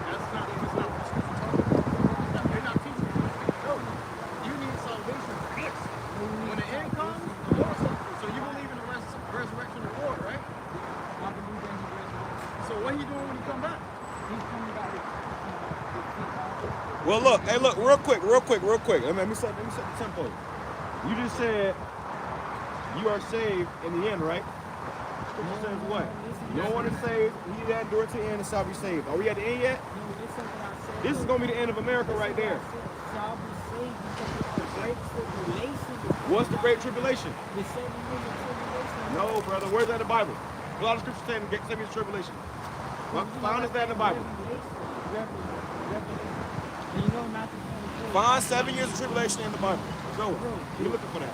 That's not what the scripture talking about. They're not teaching you. No. You need salvation fixed. When the end comes, the Lord's something. So you believe in the resurrection of the Lord, right? So what are you doing when you come back? Well, look, hey, look, real quick. Let me set the tempo. You just said you are saved in the end, right? It says what? No one is saved. He that endures to the end shall be saved. Are we at the end yet? This is going to be the end of America right there. What's the Great Tribulation? No, brother. Where's that in the Bible? A lot of scriptures saying the 7 years tribulation. Find us that in the Bible. Find 7 years of tribulation in the Bible. Go. You're looking for that.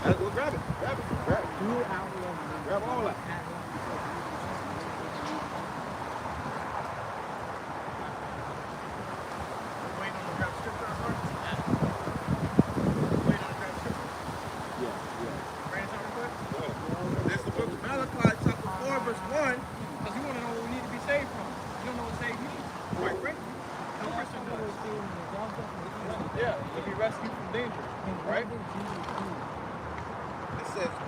Well, grab it. Grab all that. Waiting on the grab scripture, bro? Waiting on the grab scripture? Yeah. Bring it down real quick. This is the book of Malachi chapter 4, verse 1. Because you want to know what we need to be saved from. You don't know what saved means. Right, Frank? No Christian does. Yeah, to be rescued from danger. Right?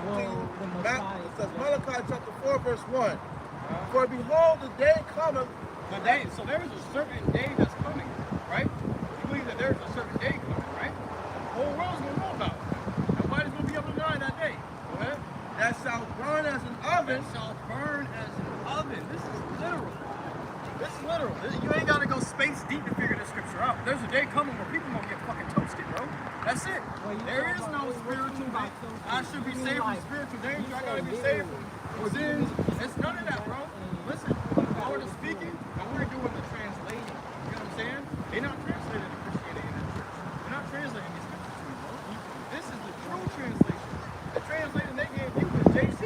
continue. the It Messiah. says Malachi chapter 4, verse 1. For behold, the day cometh. The day, so there is a certain day that's coming, right? You believe that there is a certain day coming, right? The whole world's gonna know about it. Nobody's gonna be able to deny that day. Go ahead. That shall burn as an oven. It shall burn as an oven. This is literal. This is literal. You ain't gotta go space deep to figure this scripture out. There's a day coming where people gonna get fucking toasted, bro. That's it. There is no spiritual day. I should be saved from spiritual danger. I gotta be saved from sins. It's none of that, bro. Listen, the Lord is speaking, and we're doing the translating. You know what I'm saying? They're not translating the Christianity in the church. They're not translating these scriptures to you, bro. This is the true translation. The translation they gave you was JC.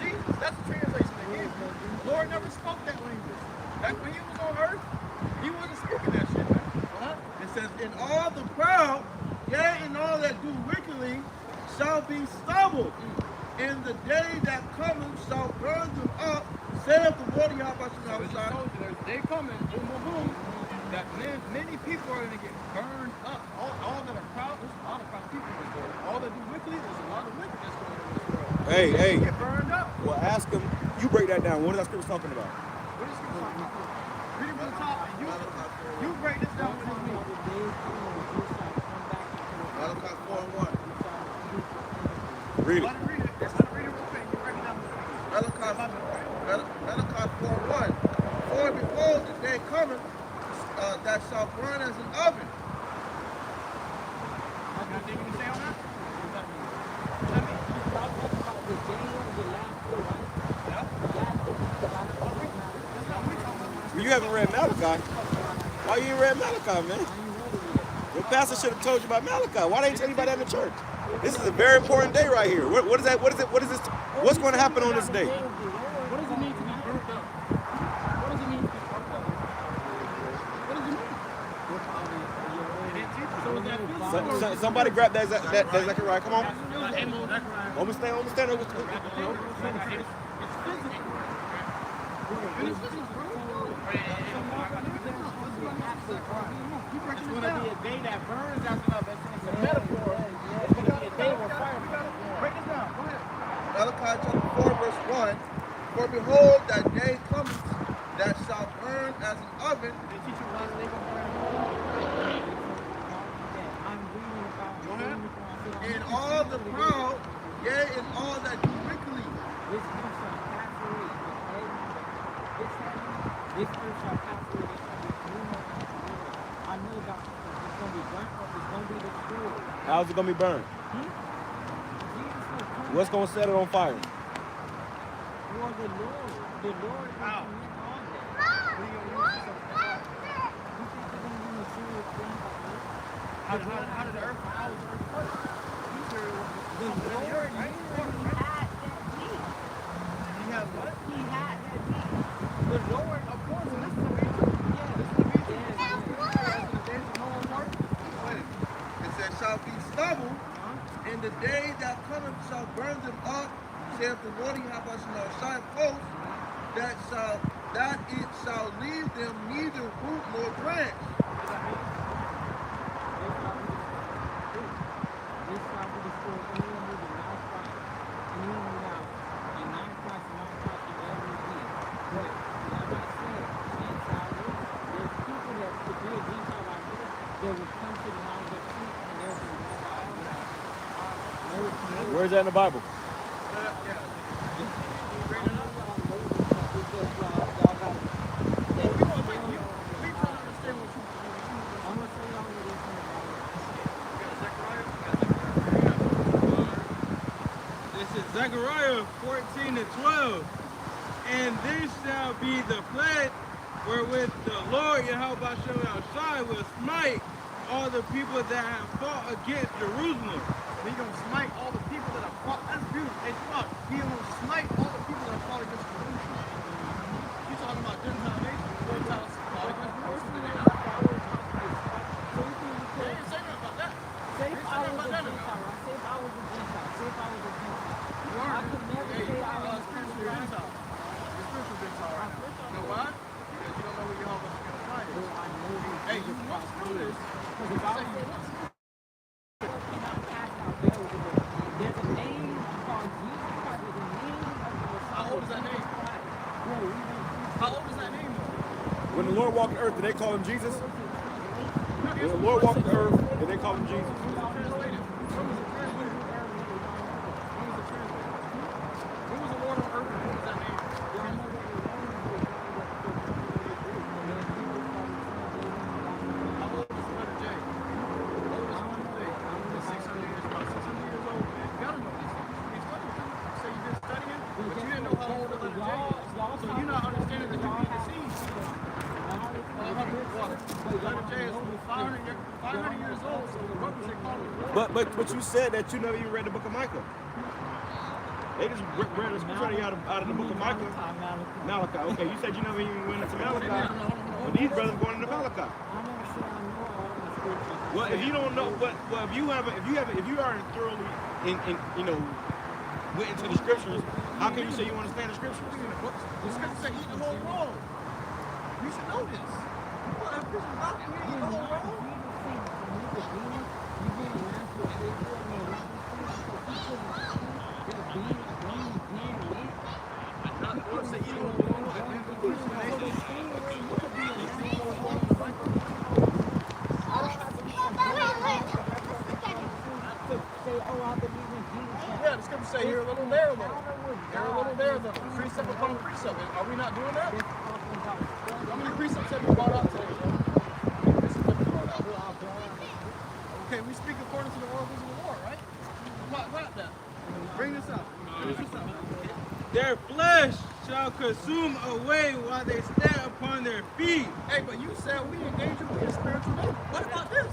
Jesus, that's the translation they gave you. The Lord never spoke that language. Back when he was on earth, he wasn't speaking that shit, man. It says, and all the proud, yea, and all that do wickedly, shall be stubble. And the day that cometh shall burn them up, saith the Lord YAHAWASHI. So it's told you there's a day coming, boom, boom, boom, that many people are going to get burned up. All that are proud, there's a lot of proud people in this world. All that do wickedly, there's a lot of wickedness going on in this world. Hey. They get burned up. Well, ask him. You break that down. What is that scripture talking about? What is scripture talking about? Read it from the top, and you break this down with me. Malachi 4:1. Read it. Let it read it. Let it read it real quick. You break it down with me. Malachi 4:1. For behold, the day cometh that shall burn as an oven. Anything you can say on that? You haven't read Malachi. Why you ain't read Malachi, man? Your pastor should have told you about Malachi. Why didn't tell you about that in the church? This is a very important day right here. What is that? What is it? What is this? What's going to happen on this day? What does it mean to be burnt up? What does it mean to be burnt up? What does it mean? So is that physical? Somebody grab that Zechariah. Come on. It's Almost stand over. physical. It's physical, bro. It's going to be a day that burns after love. It's a metaphor. It's going to be a day where fire burns. Break it down. Go ahead. Malachi chapter 4, verse 1. For behold, that day cometh that shall burn as an oven. They teach you why they going to burn. Go ahead. And all the proud, yea, and all that do wickedly. This earth shall pass away. This earth shall pass away. There shall be no more. I know about this. It's going to be burnt up. It's going to be destroyed. How's it going to be burned? What's going to set it on fire? Well, the Lord. The Lord. How? How did the earth? How was the earth first? The Lord had that deed. He had what? He had that deed. The Lord, Of course, and this is the reason. It says, shall be stubble, and the day that cometh shall burn them up, saith the Lord YAHAWASHI of hosts, that it shall leave them neither root nor branch. Where's that in the Bible? This is Zechariah 14:12. And this shall be the plague wherewith the Lord YAHAWASHI will smite all the people that have fought against Jerusalem. He gonna smite all the people that have fought. That's beautiful. Hey, fuck. He gonna smite all the people that have fought against Jerusalem. You talking about Gentile nations? Gentiles fought against Jerusalem. They didn't say nothing about that. Say if I was a Gentile, right? Say if I was a Gentile. Say if I was a Gentile. You are. I could never Hey, say you I are was a spiritual Gentile. You're a spiritual Gentile right now. You know why? Because you don't know who Yahweh is going to find is. Hey, you must know this. Because if I say once. Lord walk the earth, did they call him Jesus? When the Lord walked the earth, did they call him Jesus? But you said that you never even read the book of Micah. They just read a scripture out of the book of Micah. Malachi. Okay, you said you never even went into Malachi. But these brothers going into Malachi. Well, if you don't know, but well, if you aren't thoroughly went into the scriptures, how can you say you understand the scriptures? The scripture say eat the whole roll. You should know this. Well, if Christians not eat the whole roll. Yeah, the scripture say here a little there, though. Here a little there, though. Precept upon precept. Are we not doing that? How many precepts have you brought out today, bro? Okay, we speak according to the oracles of the Lord, right? What that? Bring this up. Their flesh shall consume away while they stand upon their feet. Hey, but you said we engage in spiritual. What about this?